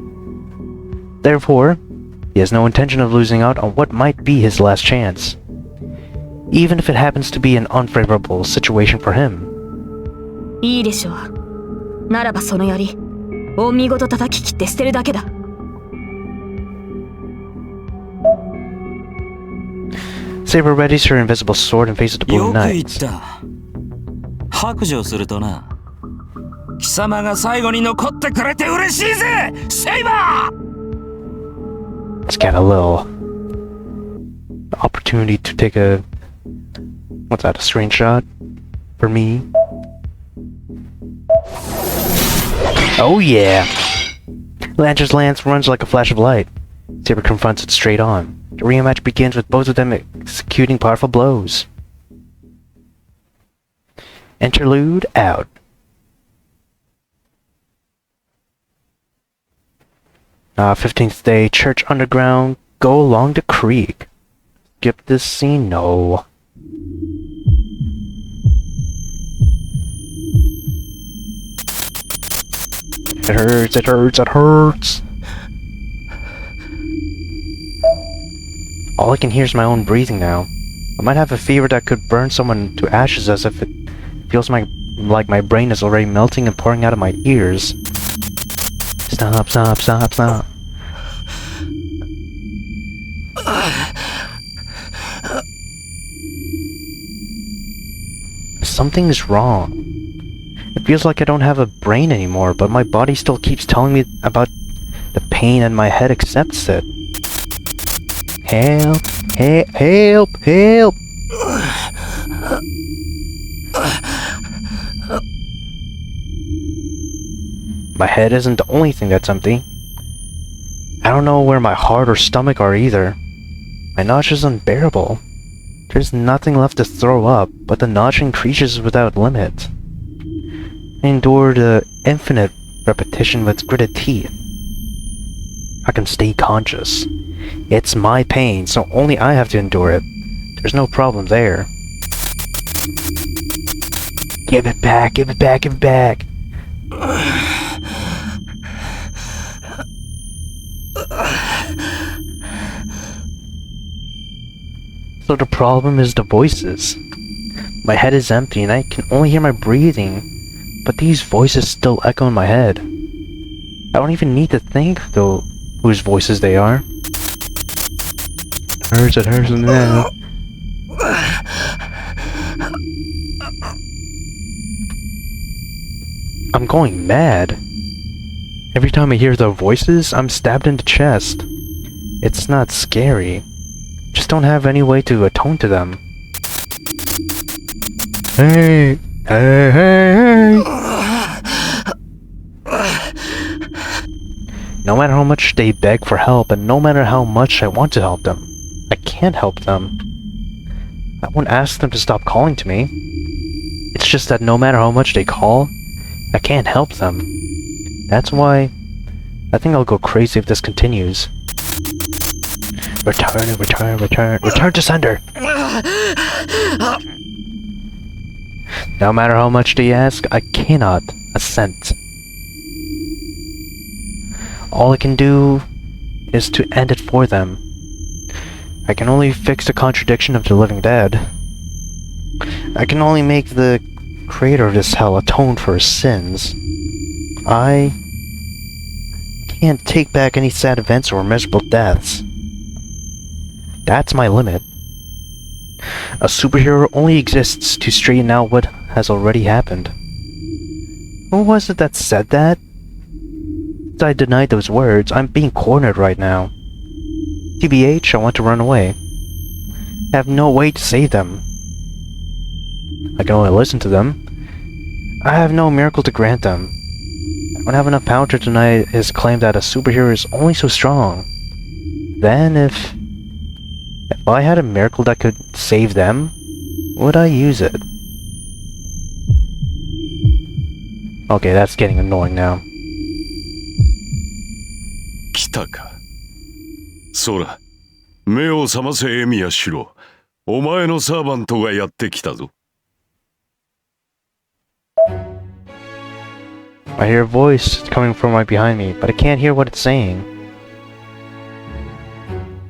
Therefore, he has no intention of losing out on what might be his last chance, even if it happens to be an unfavorable situation for him. いいでしょう。ならばその槍を見事叩き切って捨てるだけだ。Saber readies her invisible sword and faces the blue よく言っ knight. た。白状するとな、貴様が最後に残ってくれて嬉しいぜ、セイバー。 Let's get a little opportunity to take a what's that, a screenshot for me. Oh yeah! Lancer's lance runs like a flash of light. Saber confronts it straight on. The rematch begins with both of them executing powerful blows. Interlude out. 15th day, church underground, go along the creek. Skip this scene? No. It hurts, it hurts, it hurts! All I can hear is my own breathing now. I might have a fever that could burn someone to ashes, as if it feels like my brain is already melting and pouring out of my ears. Stop, stop, stop, stop. Something is wrong. It feels like I don't have a brain anymore, but my body still keeps telling me about the pain and my head accepts it. Help! Help! Help! My head isn't the only thing that's empty. I don't know where my heart or stomach are either. My nausea is unbearable. There's nothing left to throw up, but the nausea increases without limit. I endure the infinite repetition with gritted teeth. I can stay conscious. It's my pain, so only I have to endure it. There's no problem there. Give it back, give it back, give it back! So the problem is the voices. My head is empty and I can only hear my breathing, but these voices still echo in my head. I don't even need to think, though, whose voices they are. It hurts now. I'm going mad. Every time I hear their voices, I'm stabbed in the chest. It's not scary. Just don't have any way to atone to them. Hey! Hey, hey, hey! No matter how much they beg for help, and no matter how much I want to help them, I can't help them. I won't ask them to stop calling to me. It's just that no matter how much they call, I can't help them. That's why I think I'll go crazy if this continues. Return to sender! No matter how much they ask, I cannot assent. All I can do is to end it for them. I can only fix the contradiction of the living dead. I can only make the creator of this hell atone for his sins. I can't take back any sad events or miserable deaths. That's my limit. A superhero only exists to straighten out what has already happened. Who was it that said that? I denied those words. I'm being cornered right now. TBH, I want to run away. I have no way to save them. I can only listen to them. I have no miracle to grant them. I don't have enough power to deny his claim that a superhero is only so strong. Then if I had a miracle that could save them, would I use it? Okay, that's getting annoying now. 来たか。そら、目を覚ませエミヤシロ。お前のサーバントがやってきたぞ。I hear a voice coming from right behind me, but I can't hear what it's saying.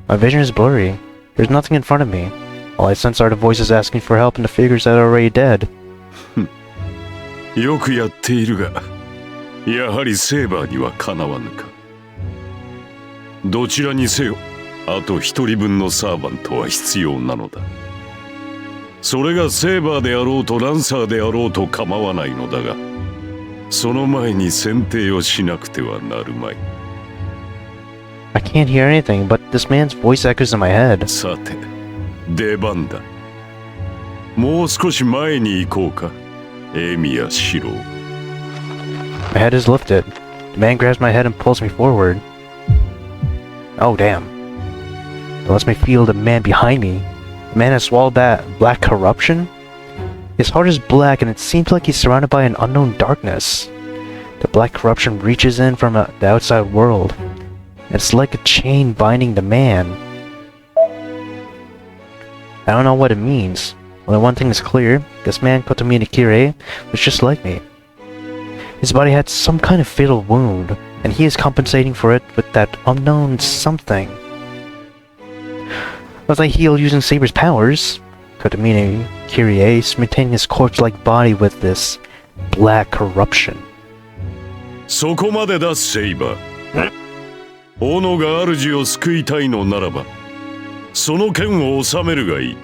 My vision is blurry. There's nothing in front of me. All I sense are the voices asking for help and the figures that are already dead. よくやっているが、やはりセーバーにはかなわぬか。どちらにせよ、あと一人分のサーバントは必要なのだ。それがセーバーであろうとランサーであろうと構わないのだが、その前に選定をしなくてはなるまい。I can't hear anything, but this man's voice echoes in my head. さて、出番だ。もう少し前に行こうか、エミヤシロ。My head is lifted. The man grabs my head and pulls me forward. Oh, damn. It lets me feel the man behind me. The man has swallowed that black corruption? His heart is black and it seems like he's surrounded by an unknown darkness. The black corruption reaches in from the outside world. It's like a chain binding the man. I don't know what it means. Only one thing is clear. This man, Kotomine Kirei, was just like me. His body had some kind of fatal wound, and he is compensating for it with that unknown something. As I heal using Saber's powers, Kotomine Kirei is maintaining his corpse-like body with this black corruption. そこまでだ、セイバー。斧が主を救いたいのならば、その剣を収めるがいい。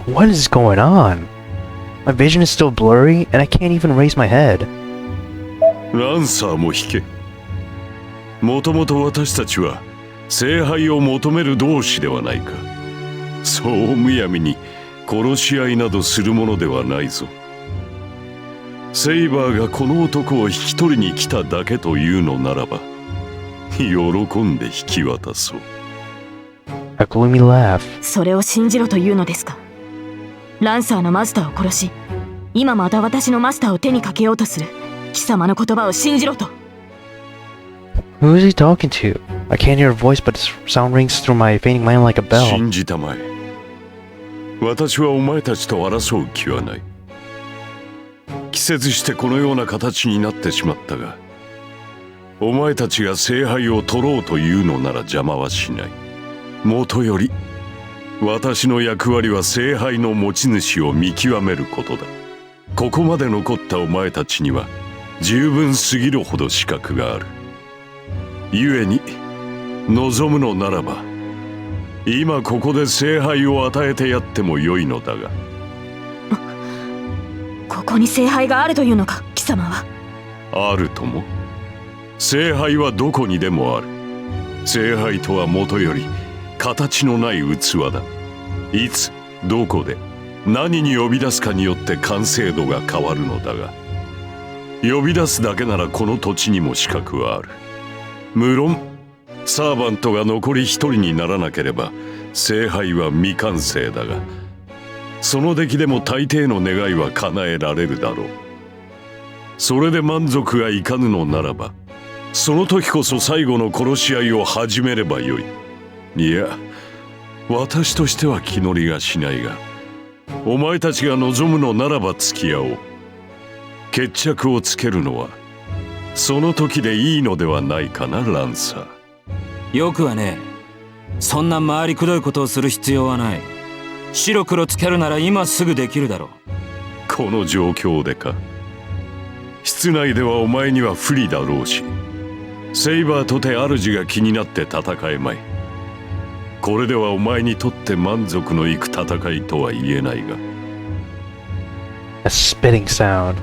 What is going on? My vision is still blurry, and I can't even raise my head. ランサーも引け。もともと私たちは聖杯を求める同志ではないか。そうむやみに殺し合いなどするものではないぞ。セイバーがこの男を引き取りに来ただけというのならば、喜んで引き渡そう。A gloomy laugh. それを信じろというのですか。ランサーのマスターを殺し、今また私のマスターを手にかけようとする貴様の言葉を信じろと。Who is he talking to? I can't hear a voice, but its sound rings through my fainting mind like a bell. 信じたまえ。私はお前たちと争う気はない。季節してこのような形になってしまったが、お前たちが聖杯を取ろうというのなら邪魔はしない。もとより私の役割は聖杯の持ち主を見極めることだ。ここまで残ったお前たちには十分すぎるほど資格がある。故に望むのならば、今ここで聖杯を与えてやってもよいのだが。ここに聖杯があるというのか、貴様は。あるとも。聖杯はどこにでもある。聖杯とはもとより形のない器だ。いつどこで何に呼び出すかによって完成度が変わるのだが、呼び出すだけならこの土地にも資格はある。無論サーバントが残り一人にならなければ聖杯は未完成だが、その出来でも大抵の願いは叶えられるだろう。それで満足がいかぬのならば、その時こそ最後の殺し合いを始めればよい。いや、私としては気乗りがしないが、お前たちが望むのならば付き合おう。決着をつけるのはその時でいいのではないかな、ランサー。よくはね、そんな回りくどいことをする必要はない。白黒つけるなら今すぐできるだろう。この状況でか。室内ではお前には不利だろうし、セイバーとて主が気になって戦えまい。これではお前にとって満足のいく戦いとは言えないが。A spitting sound.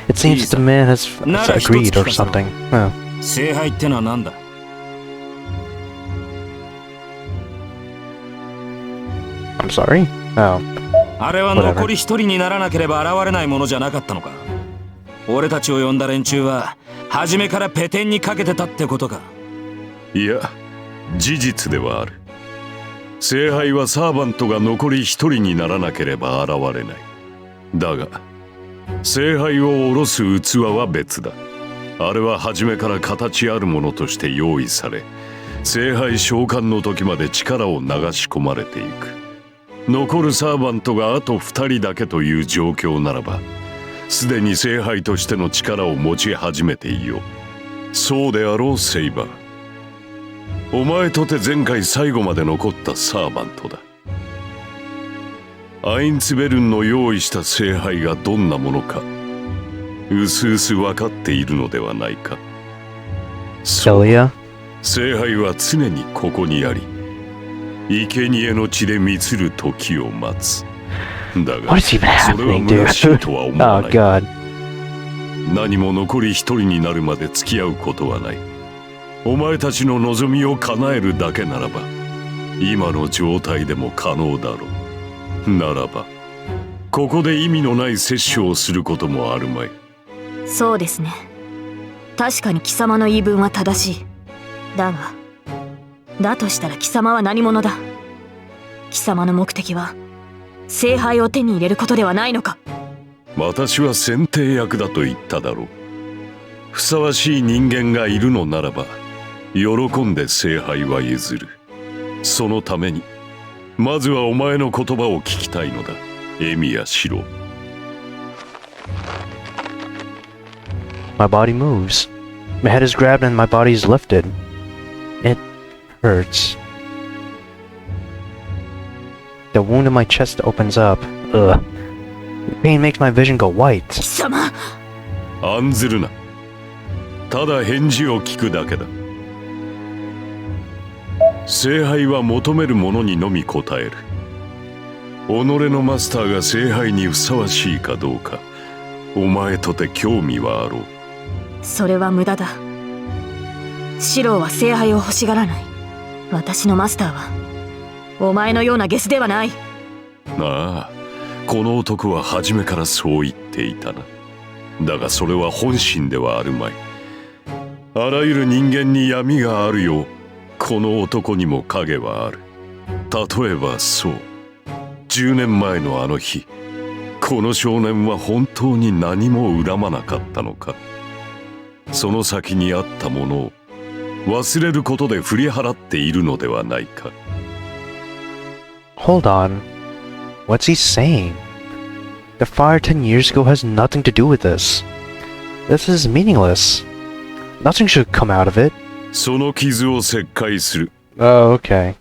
It seems that the man has agreed or something. Oh. 聖杯ってのは何だ？ I'm sorry? Oh. あれは残り一人にならなければ現れないものじゃなかったのか。俺たちを呼んだ連中は初めからペテンにかけてたってことか。いや、事実ではある。聖杯はサーバントが残り一人にならなければ現れない。だが聖杯を下ろす器は別だ。あれは初めから形あるものとして用意され、聖杯召喚の時まで力を流し込まれていく。残るサーバントがあと2人だけという状況ならば、すでに聖杯としての力を持ち始めていよう。そうであろう、セイバー。お前とて前回最後まで残ったサーバントだ。アインツベルンの用意した聖杯がどんなものか、うすうす分かっているのではないか。そう、聖杯は常にここにあり、生贄の地で満つる時を待つ。だが、それは虚しいとは思わない。何も残り一人になるまで付き合うことはない。お前たちの望みを叶えるだけならば、今の状態でも可能だろう。ならば、ここで意味のない摂取をすることもあるまい。そうですね。確かに貴様の言い分は正しい。だが、だとしたら貴様は何者だ？貴様の目的は聖杯を手に入れることではないのか？私は選定役だと言っただろう。ふさわしい人間がいるのならば、喜んで聖杯は譲る。そのためにまずはお前の言葉を聞きたいのだ、エミヤシロ。 My body moves. My head is grabbed and my body is lifted. It hurts. The wound in my chest opens up. Ugh. The pain makes my vision go white. 貴様！案ずるな。ただ返事を聞くだけだ。聖杯は求めるものにのみ応える。己のマスターが聖杯にふさわしいかどうか、お前とて興味はあろう。それは無駄だ。シローは聖杯を欲しがらない。私のマスターはお前のようなゲスではない。ああ、この男は初めからそう言っていたな。だがそれは本心ではあるまい。あらゆる人間に闇があるよう、この男にも影はある。例えばそう、10年前のあの日、この少年は本当に何も恨まなかったのか。その先にあったものを忘れることで振り払っているのではないか。 Hold on. What's he saying? The fire 10 years ago has nothing to do with this. This is meaningless. Nothing should come out of it. その傷を切開する。 Oh, okay.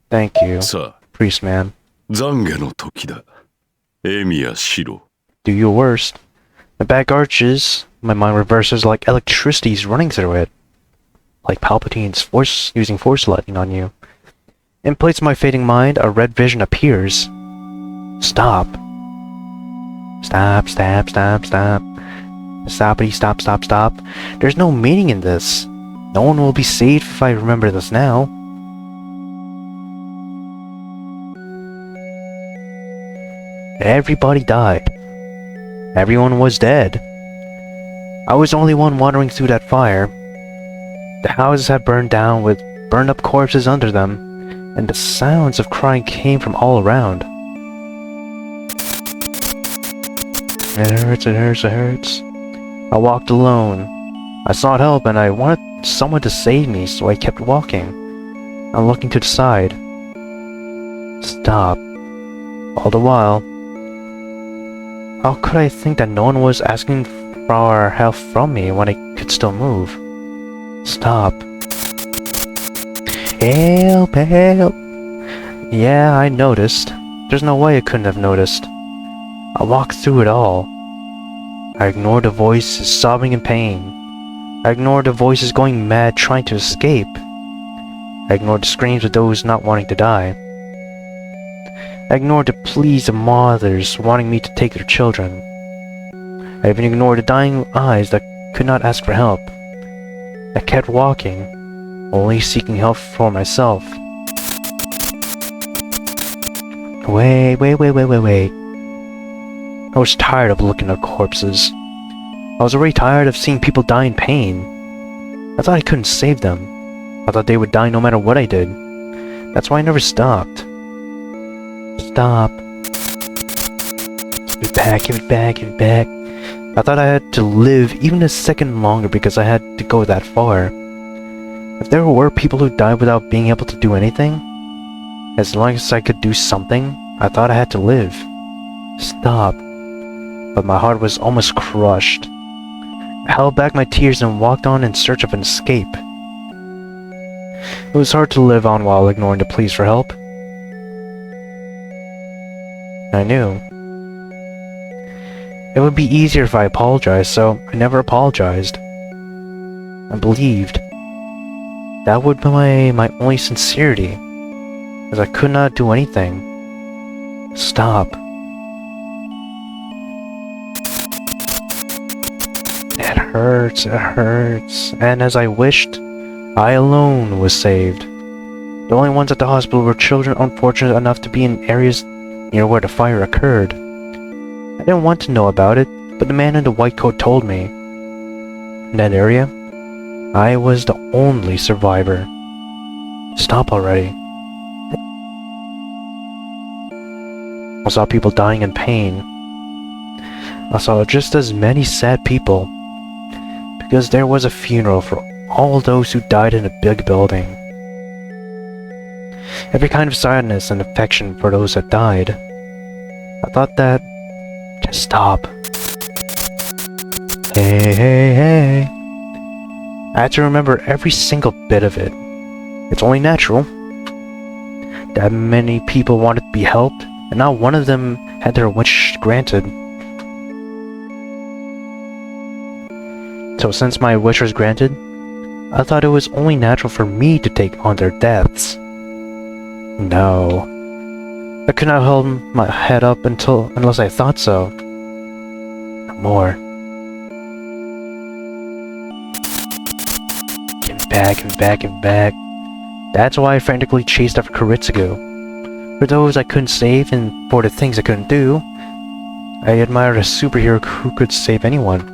Thank you, さあ、 priest man. 懺悔の時だ。エミヤシロ。 Do your worst. My back arches, my mind reverses like electricity's running through it. Like Palpatine's force using force lightning on you. In place of my fading mind, a red vision appears. Stop. Stop, stop, stop, stop. Stoppity, stop, stop, stop. There's no meaning in this. No one will be saved if I remember this now. Everybody died. Everyone was dead. I was the only one wandering through that fire. The houses had burned down with burned up corpses under them, and the sounds of crying came from all around. It hurts, it hurts, it hurts. I walked alone. I sought help and I wanted someone to save me, so I kept walking. I'm looking to the side. Stop. All the while, how could I think that no one was asking for help from me when I could still move? Stop. Help, help. Yeah, I noticed. There's no way I couldn't have noticed. I walked through it all. I ignored the voices sobbing in pain. I ignored the voices going mad trying to escape. I ignored the screams of those not wanting to die. I ignored the pleas of mothers wanting me to take their children. I even ignored the dying eyes that could not ask for help. I kept walking, only seeking help for myself. Wait. I was tired of looking at corpses. I was already tired of seeing people die in pain. I thought I couldn't save them. I thought they would die no matter what I did. That's why I never stopped. Stop. Give it back, give it back, give it back. I thought I had to live even a second longer because I had to go that far. If there were people who died without being able to do anything, as long as I could do something, I thought I had to live. Stop. But my heart was almost crushed. I held back my tears and walked on in search of an escape. It was hard to live on while ignoring the pleas for help. I knew. It would be easier if I apologized, so I never apologized. I believed. That would be my only sincerity, as I could not do anything. Stop. It hurts, and as I wished, I alone was saved. The only ones at the hospital were children unfortunate enough to be in areas near where the fire occurred. I didn't want to know about it, but the man in the white coat told me. In that area, I was the only survivor. Stop already. I saw people dying in pain. I saw just as many sad people, because there was a funeral for all those who died in a big building. Every kind of sadness and affection for those that died. I thought that... Just stop. Hey. I had to remember every single bit of it. It's only natural. That many people wanted to be helped, and not one of them had their wish granted. So since my wish was granted, I thought it was only natural for me to take on their deaths. No. I could not hold my head up unless I thought so. No more. Give it back. That's why I frantically chased after Koritsugu. For those I couldn't save and for the things I couldn't do, I admired a superhero who could save anyone.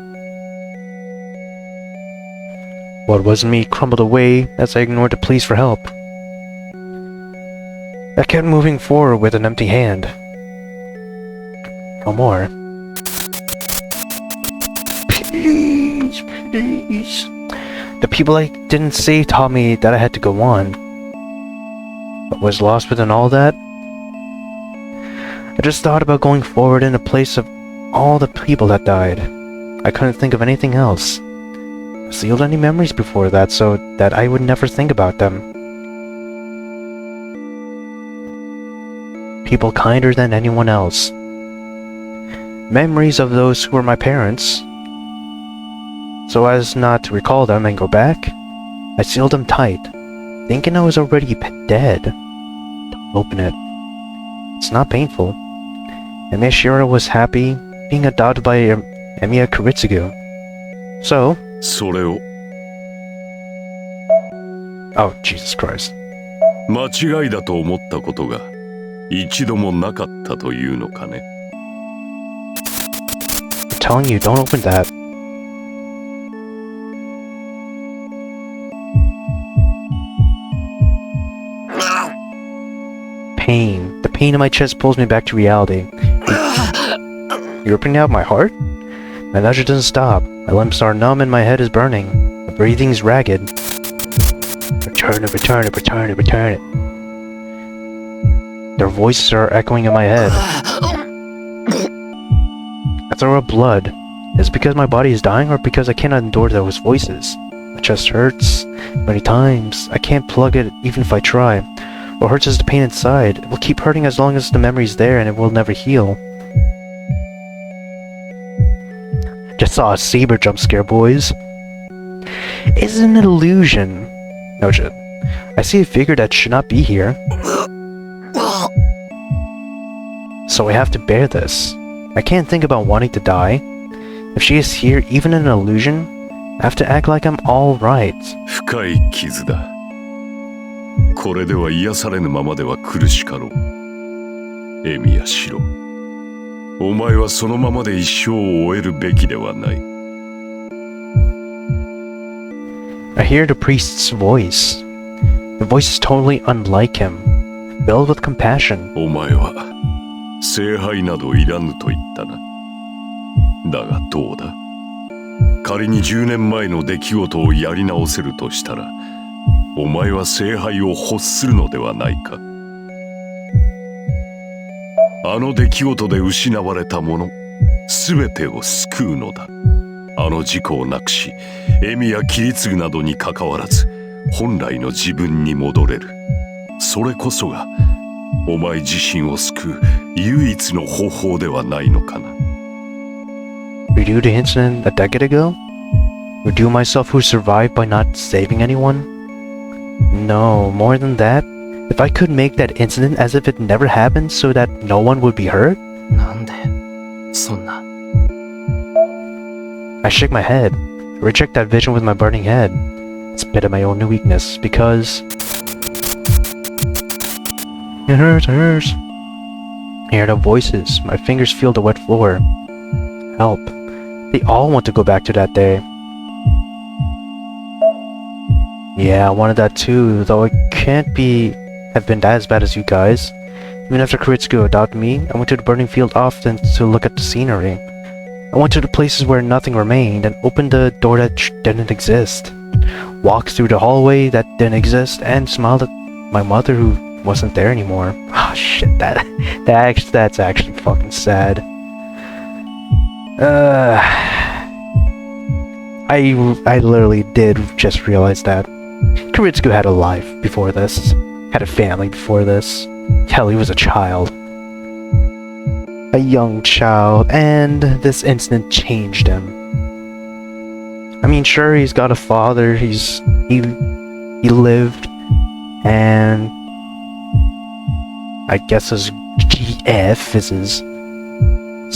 What was in me crumbled away as I ignored the pleas for help. I kept moving forward with an empty hand. No more. Please. The people I didn't save taught me that I had to go on. But was lost within all that? I just thought about going forward in the place of all the people that died. I couldn't think of anything else. I sealed any memories before that so that I would never think about them. People kinder than anyone else. Memories of those who were my parents. So as not to recall them and go back, I sealed them tight, thinking I was already dead. Don't open it. It's not painful. And Mishira was happy being adopted by Emiya Koritsugu. So... それを Oh, Jesus Christ. 間違いだと思ったことが一度もなかったというのかね。 I'm telling you, don't open that. Pain. The pain in my chest pulls me back to reality. You're ripping out my heart? My nausea doesn't stop. My limbs are numb and my head is burning. My breathing's ragged. Return it, return it, return it, return it. Their voices are echoing in my head. I throw up blood. Is it because my body is dying or because I cannot endure those voices? My chest hurts many times. I can't plug it even if I try. What hurts is the pain inside. It will keep hurting as long as the memory's there and it will never heal. Just saw a saber jump scare, boys. It's an illusion. No shit. I see a figure that should not be here. So I have to bear this. I can't think about wanting to die. If she is here, even in an illusion, I have to act like I'm alright. 深い傷だ。これでは癒されぬままでは苦しかろう。エミヤシロ。お前はそのままで一生を終えるべきではない。I hear the priest's voice. The voice is totally unlike him, filled with compassion. お前は聖杯などいらぬと言ったな。だがどうだ？仮に10年前の出来事をやり直せるとしたら、お前は聖杯を欲するのではないか。あの出来事で失われたもの、すべてを救うのだ。あの事故をなくし、エミやキリツグなどにかかわらず、本来の自分に戻れる。それこそが、お前自身を救う唯一の方法ではないのかな。Redo the incident a decade ago? Redo myself who survived by not saving anyone? No, more than that. If I could make that incident as if it never happened so that no one would be hurt? なんでそんな。 I shake my head. I reject that vision with my burning head. Spit at my own weakness because... It hurts, it hurts. I hear the voices. My fingers feel the wet floor. Help. They all want to go back to that day. Yeah, I wanted that too, though it can't have been as bad as you guys. Even after Kuritsugu adopted me, I went to the burning field often to look at the scenery. I went to the places where nothing remained and opened the door that didn't exist. Walked through the hallway that didn't exist and smiled at my mother who wasn't there anymore. Ah, shit, that's actually fucking sad. I literally did just realize that. Kuritsugu had a life before this. Had a family before this. Hell, he was a child. A young child, and this incident changed him. I mean, sure, he's got a father, he lived, and I guess his GF is his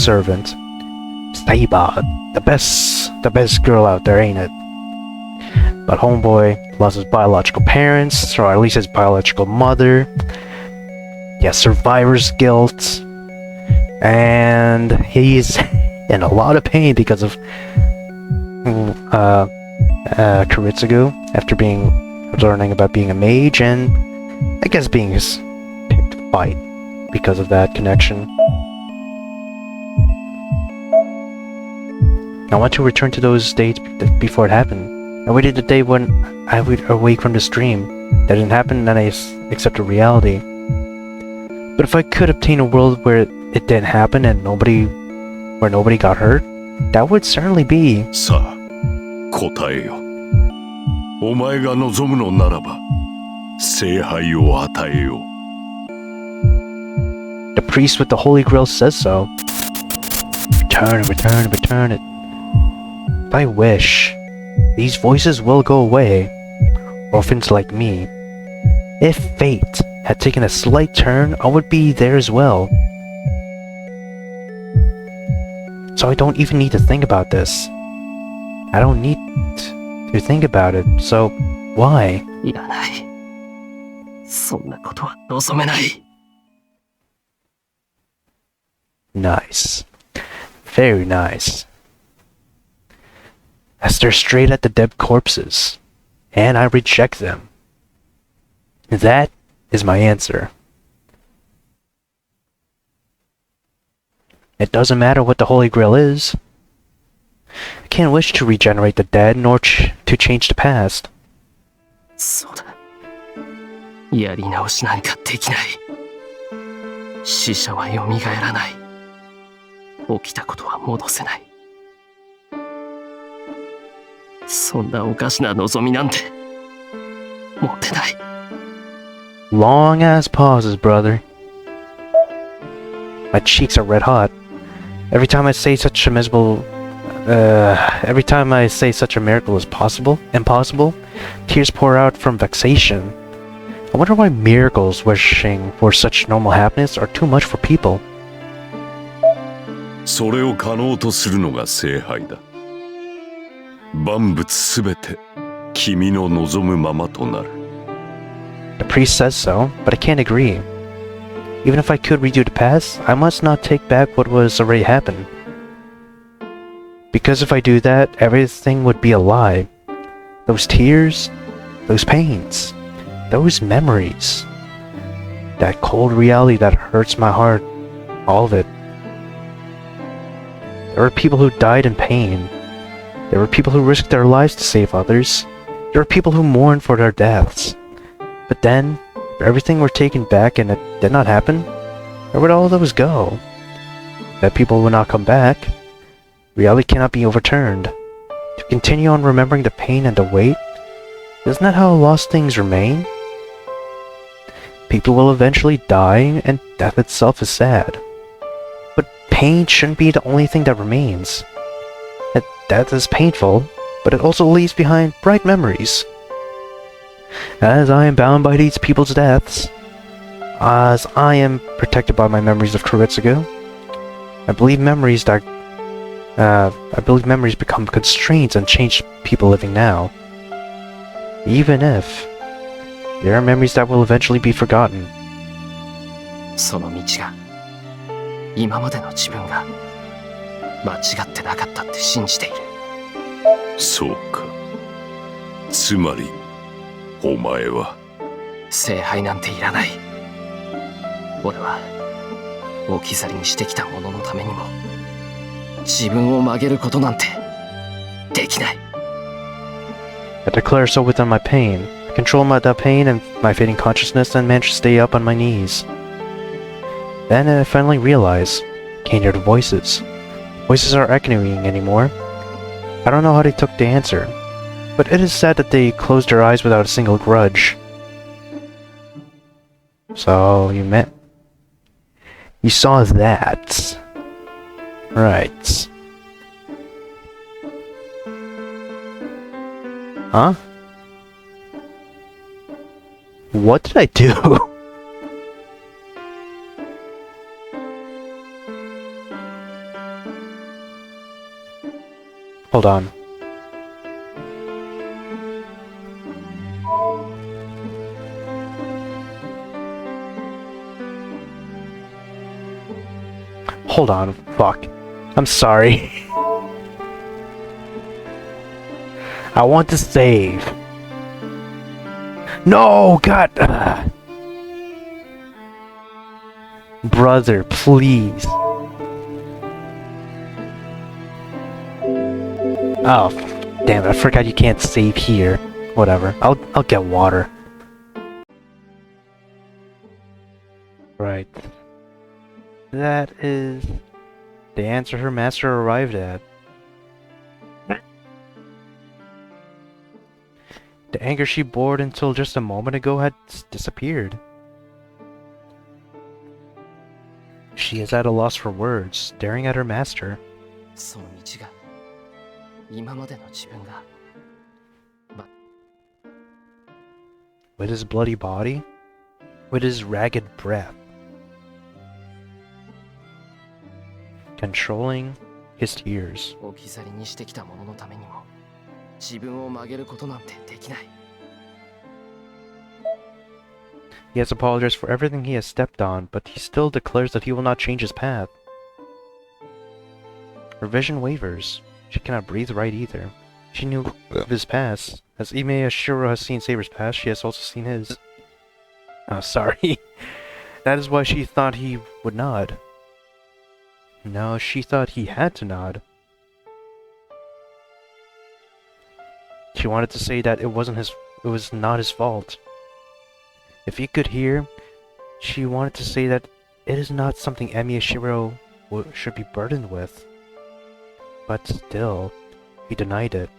servant. Saiba, the best girl out there, ain't it? But homeboy lost his biological parents, or at least his biological mother. He has survivor's guilt. And he's in a lot of pain because of Kuritsugu after learning about being a mage and I guess being his picked fight because of that connection. I want to return to those days before it happened. I waited the day when I would awake from this dream. That didn't happen and I accepted reality. But if I could obtain a world where it didn't happen and nobody got hurt, that would certainly be... さあ、答えよ。お前が望むのならば、聖杯を与えよう。The priest with the Holy Grail says so. Return it, return it, return it. If I wish, these voices will go away. Orphans like me. If fate had taken a slight turn, I would be there as well. So I don't even need to think about this. I don't need to think about it, so why? いらない。そんなことは望めない。Nice. Very nice. I stare straight at the dead corpses, and I reject them. That is my answer. It doesn't matter what the Holy Grail is. I can't wish to regenerate the dead, nor to change the past. そうだ。やり直しなんかできない。死者は蘇らない。起きたことは戻せない。そんなおかしな望みなんて持ってない。Long ass pauses, brother. My cheeks are red hot. Every time I say such a miracle is impossible, tears pour out from vexation. I wonder why miracles wishing for such normal happiness are too much for people. それを可能とするのが聖杯だ。万物すべて君の望むままとなる。The priest says so, but I can't agree. Even if I could redo the past, I must not take back what was already happened. Because if I do that, everything would be a lie. Those tears, those pains, those memories, that cold reality that hurts my heart, all of it. There were people who died in pain. There were people who risked their lives to save others. There were people who mourned for their deaths. But then, if everything were taken back and it did not happen, where would all those go? That people would not come back. Reality cannot be overturned. To continue on remembering the pain and the weight, isn't that how lost things remain? People will eventually die, and death itself is sad. But pain shouldn't be the only thing that remains. Death is painful, but it also leaves behind bright memories. As I am bound by these people's deaths, as I am protected by my memories of Kuritsugu, I believe memories become constraints and change people living now. Even if there are memories that will eventually be forgotten. その道が今までの自分が間違ってなかったって信じている。そうか。つまりお前は聖杯なんていらない。俺は置き去りにしてきたもののためにも自分を曲げることなんてできない。I declare so within my pain. I control that pain and my fading consciousness and manage to stay up on my knees. Then I finally realize, can't hear the voices. Voices aren't echoing anymore. I don't know how they took the answer, but it is said that they closed their eyes without a single grudge. So, you saw that. Right. Huh? What did I do? Hold on. Hold on, fuck. I'm sorry. I want to save. No, God. Brother, please. Oh, damn it, I forgot you can't save here. Whatever, I'll get water. Right. That is the answer her master arrived at. The anger she bore until just a moment ago had disappeared. She is at a loss for words, staring at her master. その道が今までの自分が With his bloody body, with his ragged breath, controlling his tears. 置き去りにしてきたもののためにも自分を曲げることなんてできない。 He has apologized for everything he has stepped on, but he still declares that he will not change his path. Her vision wavers. She cannot breathe right either. She knew of his past. As Ime Ashiro has seen Saber's past, she has also seen his. Oh, sorry. That is why she thought he would not. No, she thought he had to nod. She wanted to say that it was not his fault. If he could hear, she wanted to say that it is not something Emi Ashiro should be burdened with. But still, he denied it.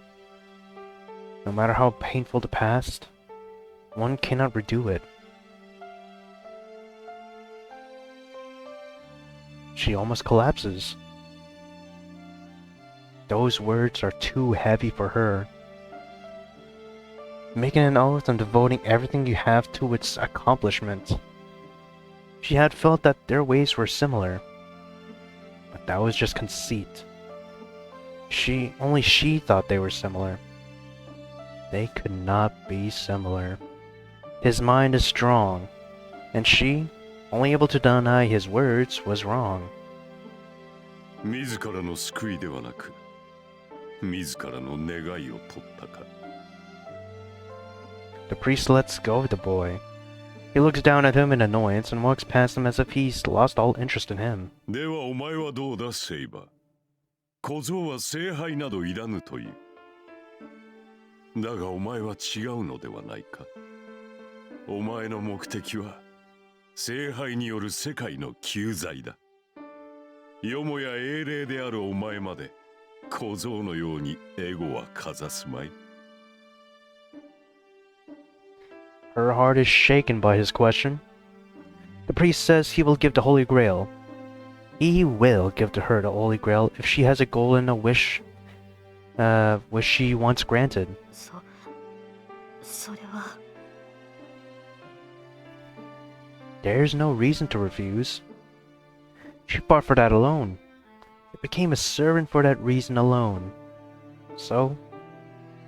No matter how painful the past, one cannot redo it. She almost collapses. Those words are too heavy for her. Making an oath and devoting everything you have to its accomplishment. She had felt that their ways were similar, but that was just conceit. Only she thought they were similar. They could not be similar. His mind is strong, and she, only able to deny his words, was wrong. 自らの救いではなく、自らの願いを取ったか。 The priest lets go of the boy. He looks down at him in annoyance and walks past him as if he's lost all interest in him. ではお前はどうだ、セイバー。小僧は聖杯などいらぬという。だがお前は違うのではないか。お前の目的は聖杯による世界の救済だ。よもや英霊であるお前まで小僧のようにエゴはかざすまい。 Her heart is shaken by his question. The priest says he will give the Holy Grail. He will give to her the Holy Grail if she has a goal and a wish she wants granted. それは There's no reason to refuse. She fought for that alone. It became a servant for that reason alone. So,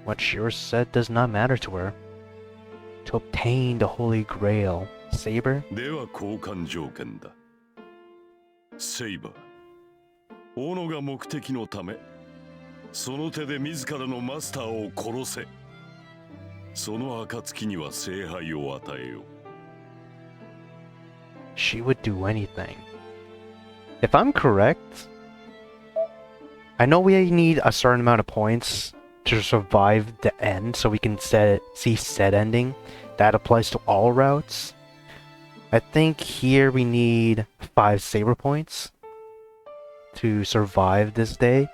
what Shiro said does not matter to her. To obtain the Holy Grail, Saber? では交換条件だ。セイバー、斧が目的のため、その手で自らのマスターを殺せ。その暁には聖杯を与えよう。 She would do anything. If I'm correct, I know we need a certain amount of points to survive the end so we can see said ending. That applies to all routes. I think here we need 5 saber points to survive this day.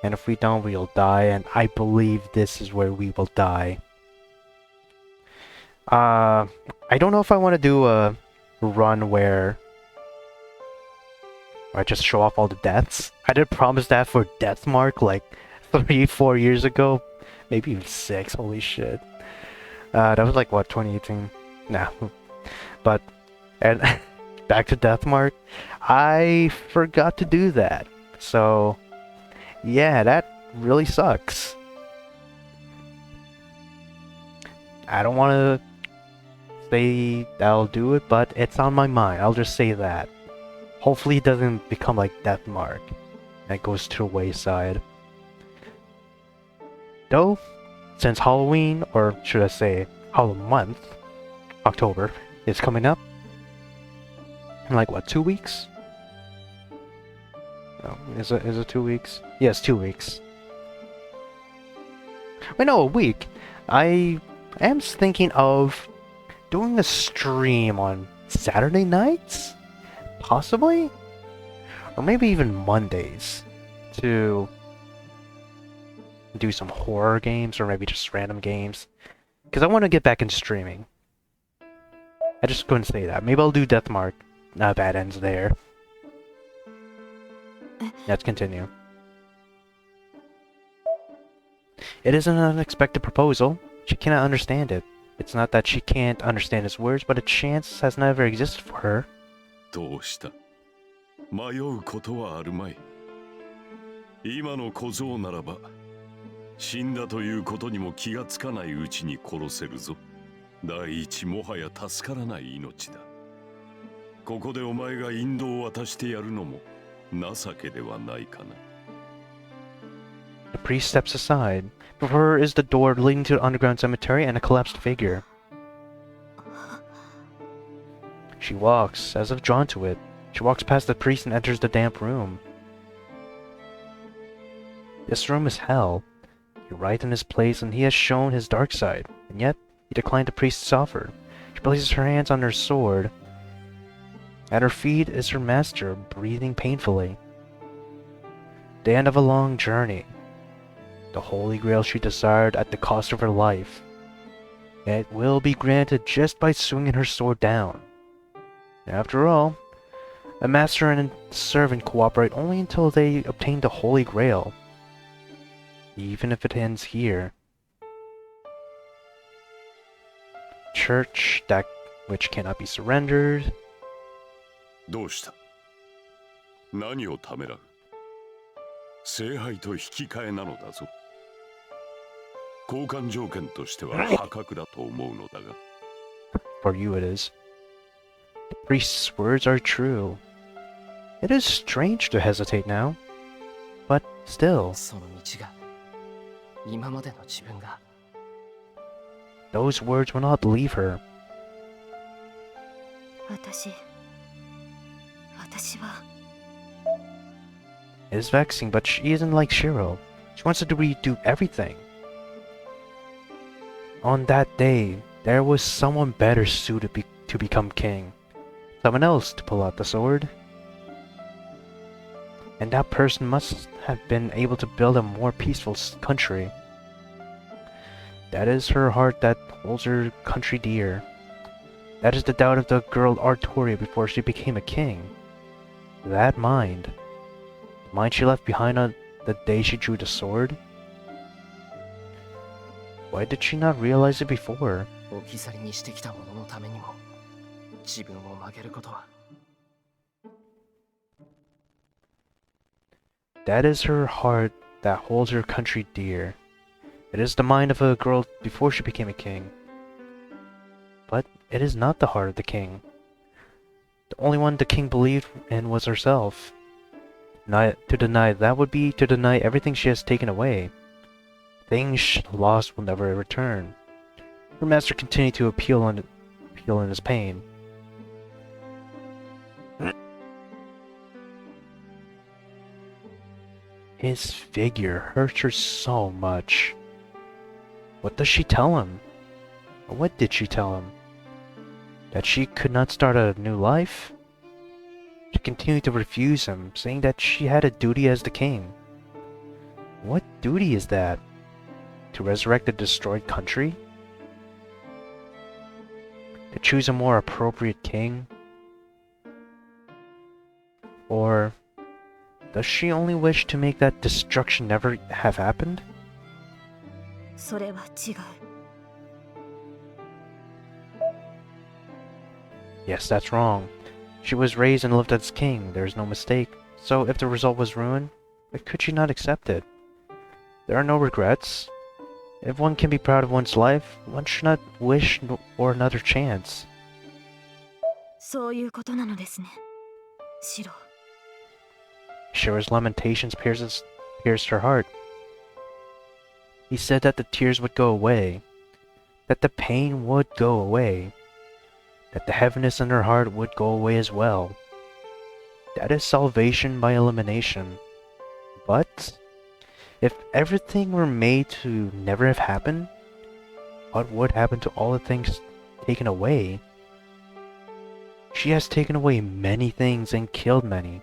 And if we don't, we'll die, and I believe this is where we will die. I don't know if I want to do a run where I just show off all the deaths. I did promise that for Death Mark like 3-4 years ago. Maybe even 6, holy shit. That was like, what, 2018? Nah. But, and back to Death Mark, I forgot to do that. So, yeah, that really sucks. I don't want to say I'll do it, but it's on my mind. I'll just say that. Hopefully it doesn't become like Death Mark and it goes to the wayside. Though, since Halloween, or should I say Halloween month, October, is coming up in like what, 2 weeks? No, is it 2 weeks? Yes, 2 weeks. Wait, no, a week. I am thinking of doing a stream on Saturday nights? Possibly? Or maybe even Mondays to do some horror games or maybe just random games. Because I want to get back into streaming. I just couldn't say that. Maybe I'll do Death Mark. Not bad ends there. Let's continue. It is an unexpected proposal. She cannot understand it. It's not that she can't understand his words, but a chance has never existed for her. どうした？迷うことはあるまい。今の小僧ならば、死んだということにも気がつかないうちに殺せるぞ。第一もはや助からない命だ。ここでお前が引導を渡してやるのも情けではないかな。The priest steps aside. Before her is the door leading to the underground cemetery and a collapsed figure. She walks, as if drawn to it. She walks past the priest and enters the damp room. This room is hell. He writhed in his place and he has shown his dark side, and yet he declined the priest's offer. She places her hands on her sword. At her feet is her master, breathing painfully. The end of a long journey. The Holy Grail she desired at the cost of her life. It will be granted just by swinging her sword down. After all, a master and a servant cooperate only until they obtain the Holy Grail. Even if it ends here. Church, that which cannot be surrendered. どうした？何をためらう？聖杯と引き換えなのだぞ。交換条件としては破格だと思うのだが。For you it is. The priest's words are true. It is strange to hesitate now, but still. その道が今までの自分が Those words will not leave her. 私は It is vexing, but she isn't like Shiro. She wants to redo everything. On that day, there was someone better suited to become king. Someone else to pull out the sword. And that person must have been able to build a more peaceful country. That is her heart that holds her country dear. That is the doubt of the girl Artoria before she became a king. That mind. The mind she left behind on the day she drew the sword. Why did she not realize it before? 置き去りにしてきたもののためにも自分を曲げることは That is her heart that holds her country dear. It is the mind of a girl before she became a king. But it is not the heart of the king. The only one the king believed in was herself. To deny that would be to deny everything she has taken away. Things lost will never return. Her master continued to appeal in his pain. His figure hurts her so much. What does she tell him? Or what did she tell him? That she could not start a new life? She continued to refuse him, saying that she had a duty as the king. What duty is that? To resurrect the destroyed country? To choose a more appropriate king? Or does she only wish to make that destruction never have happened? それは違う Yes, that's wrong. She was raised and lived as king, there is no mistake. So if the result was ruin, why could she not accept it? There are no regrets. If one can be proud of one's life, one should not wish for another chance. そういうことなのですねシロ Shiro's lamentations pierced her heart. He said that the tears would go away, that the pain would go away, that the heaviness in her heart would go away as well. That is salvation by elimination. But if everything were made to never have happened, what would happen to all the things taken away? She has taken away many things and killed many.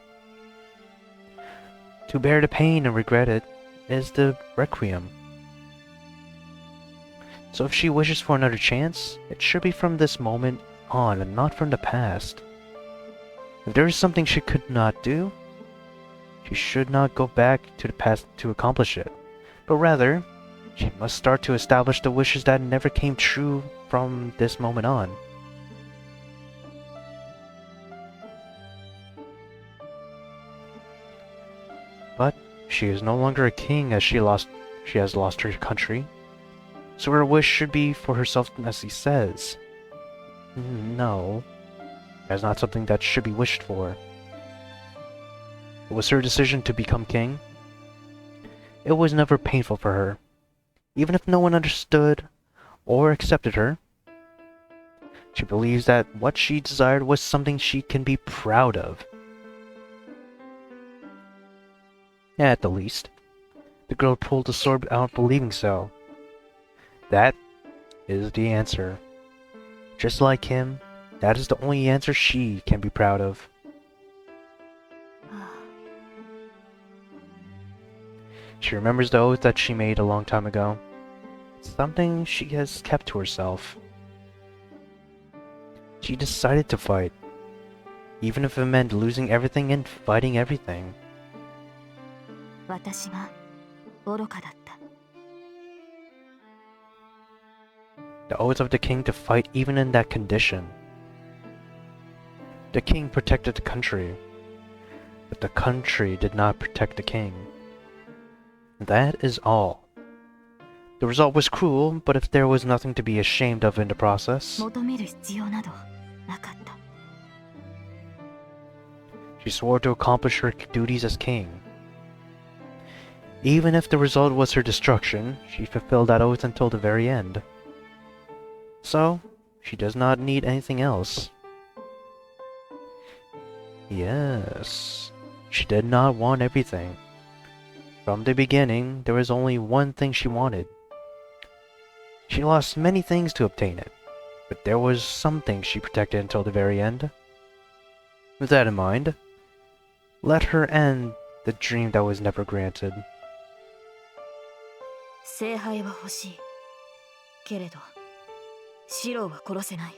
To bear the pain and regret it is the requiem. So if she wishes for another chance, it should be from this moment on and not from the past. If there is something she could not do, she should not go back to the past to accomplish it, but rather, she must start to establish the wishes that never came true from this moment on. But she is no longer a king as she has lost her country. So her wish should be for herself as he says. No, that's not something that should be wished for. It was her decision to become king. It was never painful for her, even if no one understood or accepted her. She believes that what she desired was something she can be proud of. At the least. The girl pulled the sword out, believing so. That is the answer. Just like him, that is the only answer she can be proud of. She remembers the oath that she made a long time ago. Something she has kept to herself. She decided to fight, even if it meant losing everything and fighting everything. 私が愚かだった。 The oath of the king to fight even in that condition. The king protected the country, but the country did not protect the king. That is all. The result was cruel, but if there was nothing to be ashamed of in the process, 求める必要などなかった。 she swore to accomplish her duties as king. Even if the result was her destruction, she fulfilled that oath until the very end. So, she does not need anything else. Yes, she did not want everything. From the beginning, there was only one thing she wanted. She lost many things to obtain it, but there was something she protected until the very end. With that in mind, let her end the dream that was never granted. 聖杯は欲しい。けれど、シローは殺せない。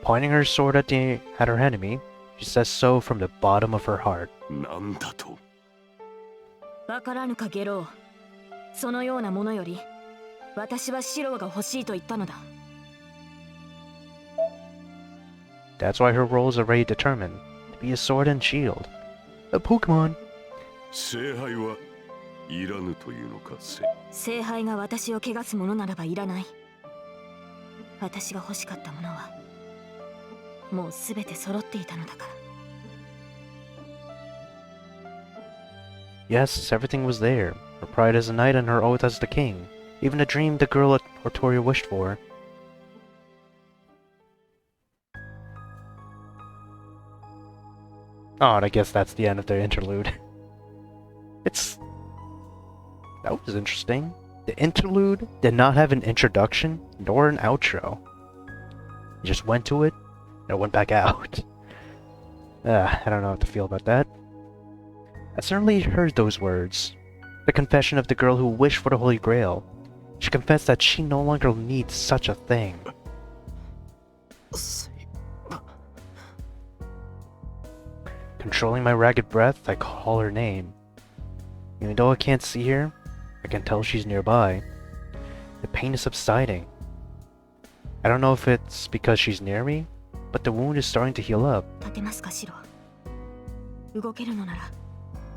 Pointing her sword at her enemy, she says so from the bottom of her heart. なんだと。わからぬかゲロー。そのようなものより、私はシローが欲しいと言ったのだ。 That's why her role is already determined, to be a sword and shield. A Pokemon. 聖杯はいらぬというのか、聖杯が私を汚すものならばいらない。私が欲しかったものは、もうすべて揃っていたのだから。 Yes, everything was there. Her pride as a knight and her oath as the king. Even the dream the girl at Portoria wished for. Oh, and I guess that's the end of the interlude. That was interesting. The interlude did not have an introduction, nor an outro. You just went to it, and it went back out. I don't know how to feel about that. I certainly heard those words. The confession of the girl who wished for the Holy Grail. She confessed that she no longer needs such a thing. Controlling my ragged breath, I call her name. Even though I can't see her, I can tell she's nearby. The pain is subsiding. I don't know if it's because she's near me, but the wound is starting to heal up. 立てますか、シロー。動けるのなら、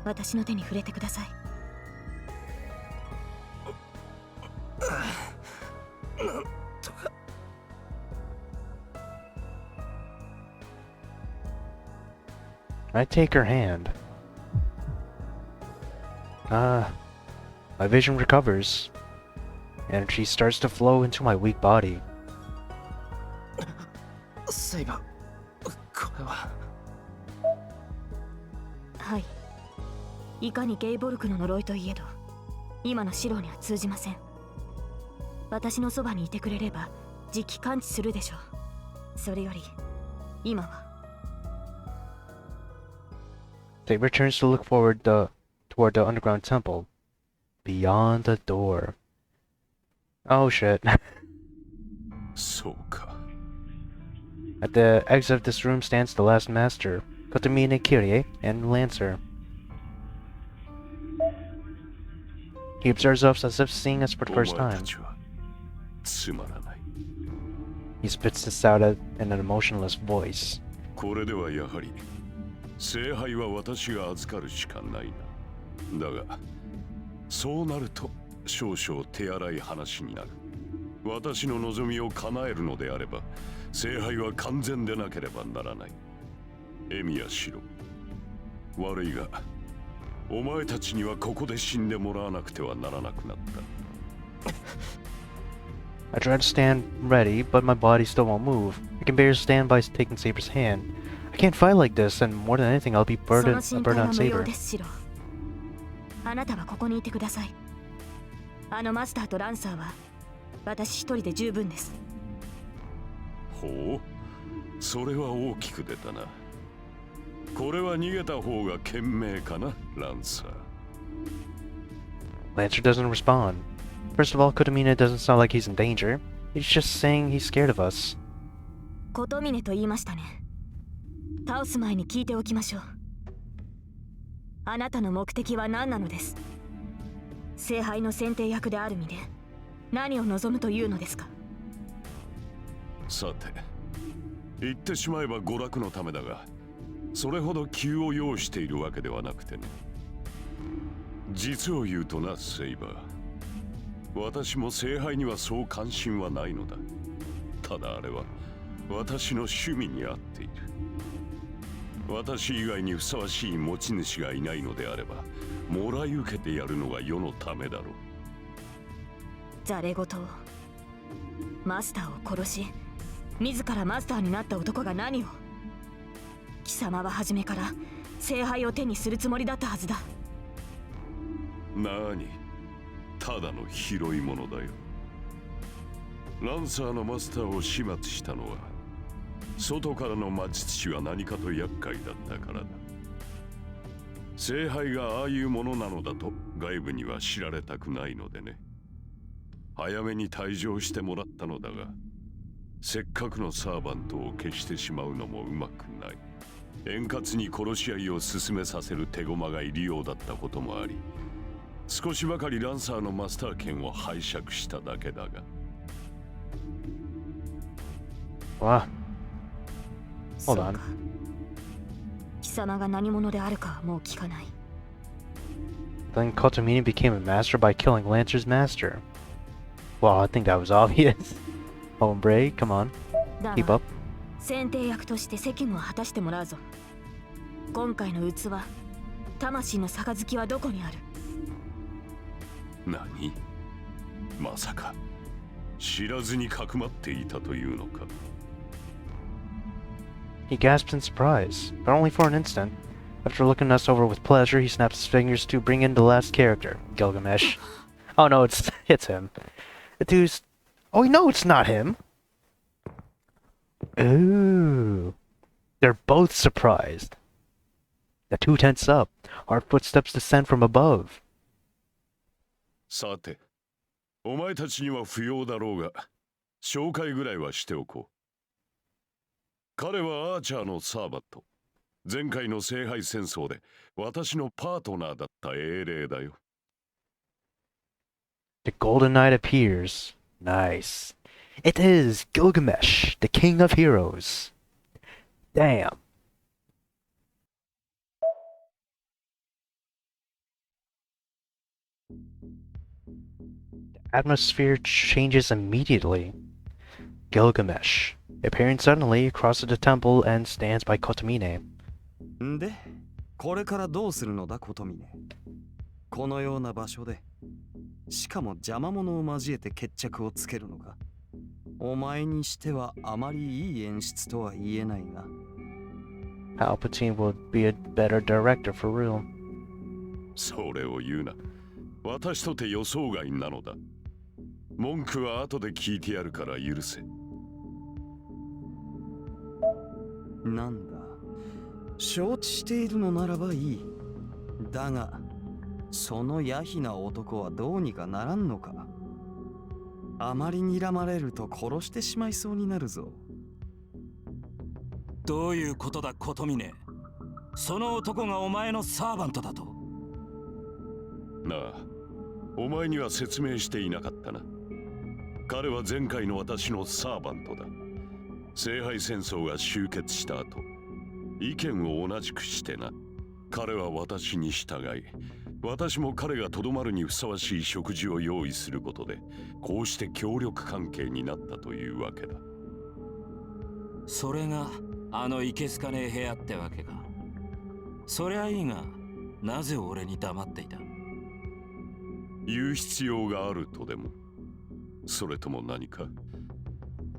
私の手に触れてください。 I take her hand. My vision recovers. Energy starts to flow into my weak body. セイバー、これは。はい。いかにゲイボルクの呪いといえど、今のシローには通じません。私のそばにいてくれれば、じき感知するでしょう。それより、今は。 Saber turns to look toward the underground temple. Beyond the door. Oh shit. そうか。 At the exit of this room stands the last master, Kotomine Kyrie, and Lancer. He observes us as if seeing us for the first お前 time. たちはつまらない。 He spits this out in an emotionless voice. これではやはり聖杯は私が預かるしかないな。だがそうなると少々手荒い話になる。私の望みを叶えるのであれば聖杯は完全でなければならない。エミやシロ、悪いがお前たちにはここで死んでもらわなくてはならなくなった。 I try to stand ready, but my body still won't move. I can barely stand by taking Saber's hand. I can't fight like this, and more than anything, I'll be その burdened 心配は on 無用 Saber. ですシロ。あなたはここにいてください。あのマスターとランサーは私一人で十分です。ほう、それは大きく出たな。これは逃げた方が賢明かな、ランサー。Lancer doesn't respond. First of all, Kotomine doesn't sound like he's in danger. He's just saying he's scared of us. 琴峰と言いましたね。倒す前に聞いておきましょう。あなたの目的は何なのです。聖杯の選定役である身で何を望むというのですか。さて、言ってしまえば娯楽のためだが、それほど急を要しているわけではなくてね。実を言うとな、セイバー。私も聖杯にはそう関心はないのだ。ただあれは私の趣味に合っている。私以外にふさわしい持ち主がいないのであれば、もらい受けてやるのが世のためだろう。ざれ言を。マスターを殺し、自らマスターになった男が何を。貴様は初めから聖杯を手にするつもりだったはずだ。なに、ただの拾い物だよ。ランサーのマスターを始末したのは、外からの魔術師は何かと厄介だったからだ。聖杯がああいうものなのだと外部には知られたくないのでね。早めに退場してもらったのだが、せっかくのサーバントを消してしまうのもうまくない。円滑に殺し合いを進めさせる手駒がいるようだったこともあり、少しばかりランサーのマスター権を拝借しただけだが。Wow. そう Hold on. か。貴様が何者であるかはもう聞かない。Then Kotomine became a master by killing Lancer's master. Well, I think that was obvious. Hombre, come on. だ Keep が up. 選定役として責務を果たしてもらうぞ。今回の器、魂の杯はどこにある。何？まさか知らずにかくまっていたというのか。He gasped in surprise, but only for an instant. After looking us over with pleasure, he snaps his fingers to bring in the last character, Gilgamesh. Oh no, it's him. The dude's... Oh no, it's not him! Ooh. They're both surprised. The two tense up. Our footsteps descend from above. さて、お前たちには不要だろうが、紹介ぐらいはしておこう。彼はアーチャーのサーバット。前回の聖杯戦争で私のパートナーだった英霊だよ。The Golden Knight appears. Nice. It is Gilgamesh, the King of Heroes. Damn. The atmosphere changes immediately. Gilgamesh, appearing suddenly, crosses the temple and stands by Kotomine. んで、これからどうするのだ、琴峰。このような場所で、しかも邪魔者を交えて決着をつけるのか。お前にしてはあまりいい演出とは言えないが。Palpatine would be a better director for real. それを言うな。私とて予想外なのだ。文句は後で聞いてやるから許せ。なんだ。承知しているのならばいい。だが、そのヤヒな男はどうにかならんのか。あまり睨まれると殺してしまいそうになるぞ。どういうことだ、琴峰。その男がお前のサーバントだと。なあ、お前には説明していなかったな。彼は前回の私のサーバントだ。聖杯戦争が終結した後、意見を同じくしてな。彼は私に従い、私も彼がとどまるにふさわしい食事を用意することで、こうして協力関係になったというわけだ。それがあのいけすかねえ部屋ってわけか。そりゃいいが、なぜ俺に黙っていた。言う必要があるとでも、それとも何か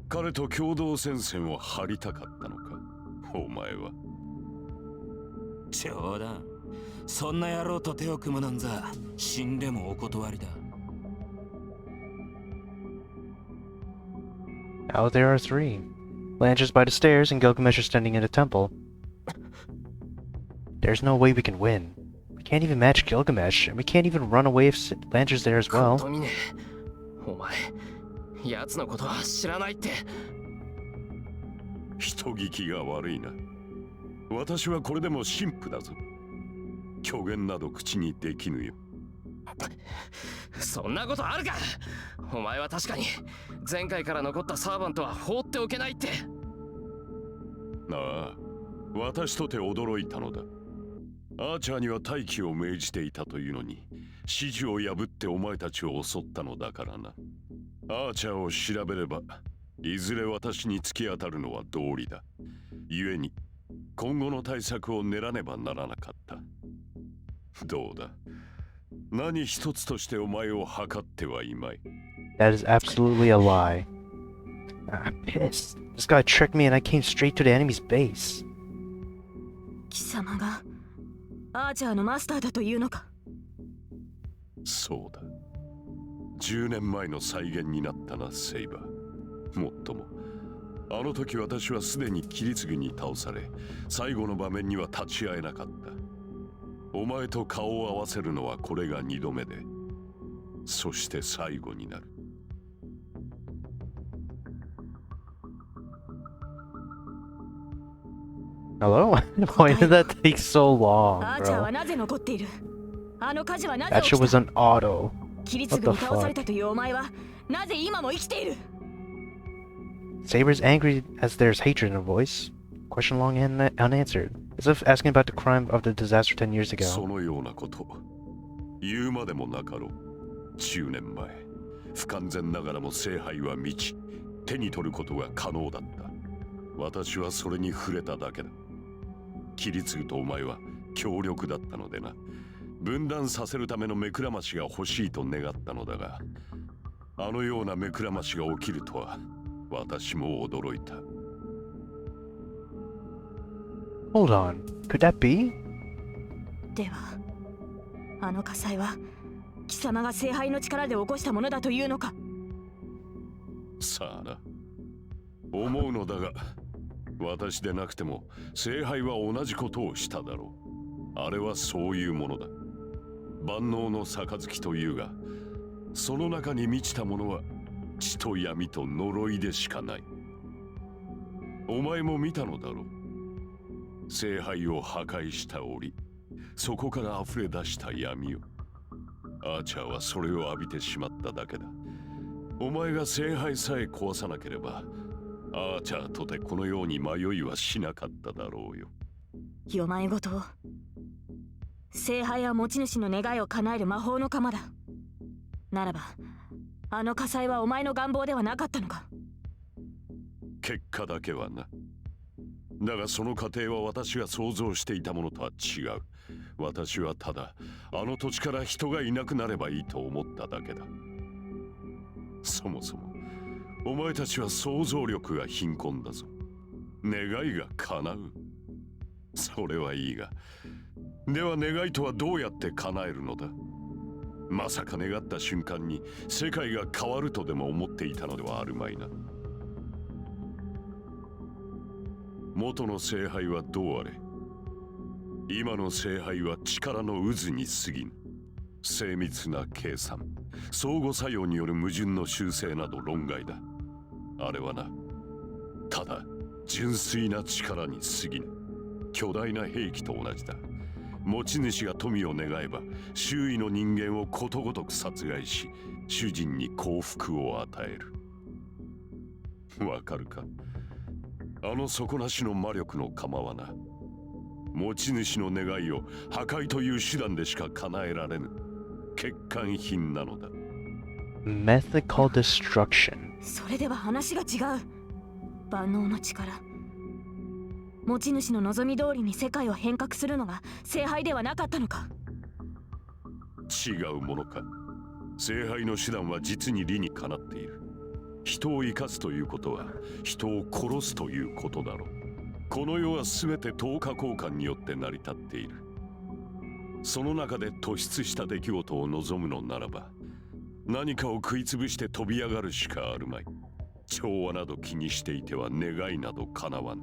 彼と共同戦線を張りたかったのか、お前は。冗談。そんな野郎と手を組むなんざ死んでもお断りだ。Now there are three. Lancer's by the stairs and Gilgamesh is standing in the temple. There's no way we can win. We can't even match Gilgamesh, and we can't even run away if Lancer's there as コ well. トミネ、お前奴のことは知らないって。人聞きが悪いな。私はこれでも神父だぞ。虚言など口にできぬよ。そんなことあるか。お前は確かに前回から残ったサーバントは放っておけないって。ああ、私とて驚いたのだ。アーチャーには待機を命じていたというのに、指示を破ってお前たちを襲ったのだからな。アーチャーを調べれば、いずれ私に突き当たるのは道理だ。故に、今後の対策を練らねばならなかった。どうだ、何一つとしてお前を測ってはいまい。That is absolutely a lie. I'm pissed. This guy tricked me and I came straight to the enemy's base. 貴様がアーチャーのマスターだというのか。そうだ。10年前の再現になったな、セイバー。もっとも、あの時私はすでにキリツグに倒され、最後の場面には立ち会えなかった。お前と顔を合わせるのはこれが2度目で、そして最後になる。Hello? Why did that take so long, アーチャー bro? はなぜ残っている。あの火事はなぜ That 起 shit き was た。 an auto. キリツグに倒されたというお前はなぜ今も生きている。 Saber's angry as there's hatred in her voice. Question long and unanswered. As if asking about the crime of the disaster 10 years そ ago. のようなこと言うまでもなかろう。10年前、不完全ながらも聖杯は満ち、手に取ることが可能だった。私はそれに触れただけだ。キリツグとお前は強力だったのでな。分断させるための目くらましが欲しいと願ったのだが、あのような目くらましが起きるとは私も驚いた。Hold on. Could that be? ではあの火災は貴様が聖杯の力で起こしたものだというのか。さあな。思うのだが、私でなくても聖杯は同じことをしただろう。あれはそういうものだ。万能の杯というが、その中に満ちたものは血と闇と呪いでしかない。お前も見たのだろう。聖杯を破壊した折、そこから溢れ出した闇を。アーチャーはそれを浴びてしまっただけだ。お前が聖杯さえ壊さなければ、アーチャーとてこのように迷いはしなかっただろうよ。よまいごと。聖杯は持ち主の願いを叶える魔法の鎌だ。ならばあの火災はお前の願望ではなかったのか。結果だけはな。だがその過程は私が想像していたものとは違う。私はただあの土地から人がいなくなればいいと思っただけだ。そもそもお前たちは想像力が貧困だぞ。願いが叶う。それはいいが、では願いとはどうやって叶えるのだ。まさか願った瞬間に世界が変わるとでも思っていたのではあるまいな。元の聖杯はどうあれ、今の聖杯は力の渦に過ぎぬ。精密な計算、相互作用による矛盾の修正など論外だ。あれはな、ただ純粋な力に過ぎぬ。巨大な兵器と同じだ。持ち主が富を願えば周囲の人間をことごとく殺害し、主人に幸福を与える。わかるか。あの底なしの魔力の構わな、持ち主の願いを破壊という手段でしか叶えられぬ欠陥品なのだ。 Mythical destruction. それでは話が違う。万能の力、持ち主の望み通りに世界を変革するのが聖杯ではなかったのか。違うものか。聖杯の手段は実に理にかなっている。人を生かすということは人を殺すということだろう。この世は全て等価交換によって成り立っている。その中で突出した出来事を望むのならば、何かを食いつぶして飛び上がるしかあるまい。調和など気にしていては願いなど叶わぬ。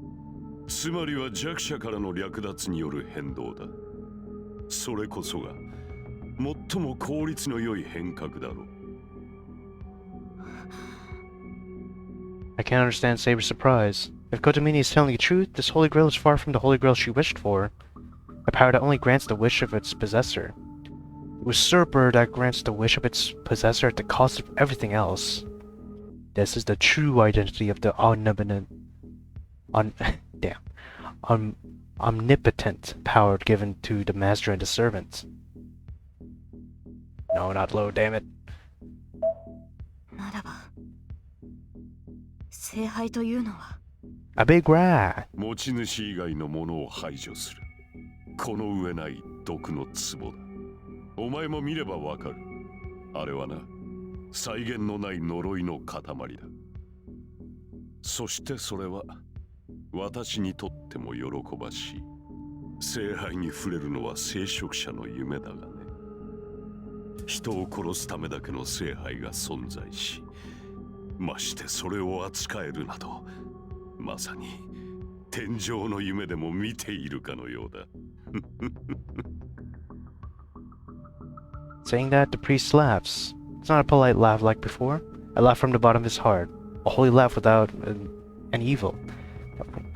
つまりは弱者からの略奪による変動だ。それこそが最も効率の良い変革だろう。I can't understand Saber's surprise. If Kotomini is telling the truth, this Holy Grail is far from the Holy Grail she wished for. A power that only grants the wish of its possessor. A usurper that grants the wish of its possessor at the cost of everything else. This is the true identity of the omnipotent power given to the master and the servant. No, not low, damn it. ならば聖杯というのは A big rat. 持ち主以外のものを排除する。この上ない毒の壺だ。お前も見ればわかる。あれはな、際限のない呪いの塊だ。そしてそれは私にとっても喜ばしい。聖杯に触れるのは聖職者の夢だがね。人を殺すためだけの聖杯が存在し、ましてそれを扱えるなど、まさに天上の夢でも見ているかのようだ。Saying that, the priest laughs. It's not a polite laugh like before. A laugh from the bottom of his heart. A holy laugh without an evil.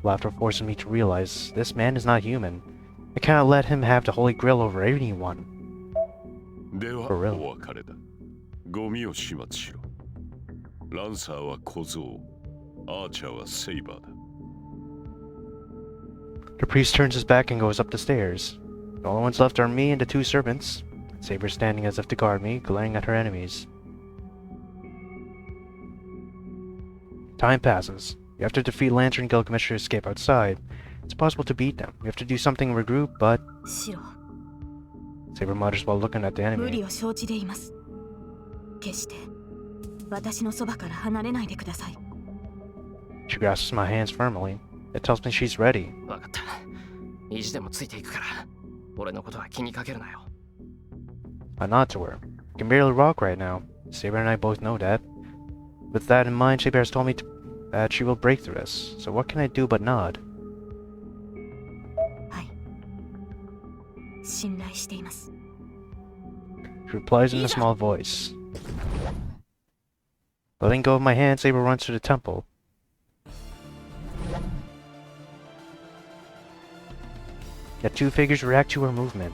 Laughter forces me to realize this man is not human. I cannot let him have the Holy Grail over anyone. では For real. お別れだ。ゴミを始末しろ。ランサーは小僧、アーチャーはセイバーだ。The priest turns his back and goes up the stairs. The only ones left are me and the two servants. Saber standing as if to guard me, glaring at her enemies. Time passes. We have to defeat Lancer and Gilgamesh to escape outside. It's possible to beat them. We have to do something and regroup, but... シロ Saber mutters while looking at the 無 enemy. 理を承知でいます。決して私のそばから離れないでください。 She grasps my hands firmly. It tells me she's ready. わかった。意地でもついていくから、俺のことは気にかけるなよ。I nod to her. I can barely walk right now. Saber and I both know that. With that in mind, Saber has told me that she will break through this. So what can I do but nod? はい。信頼しています。 She replies in a small voice. Letting go of my hand, Saber runs to the temple. The two figures react to her movement.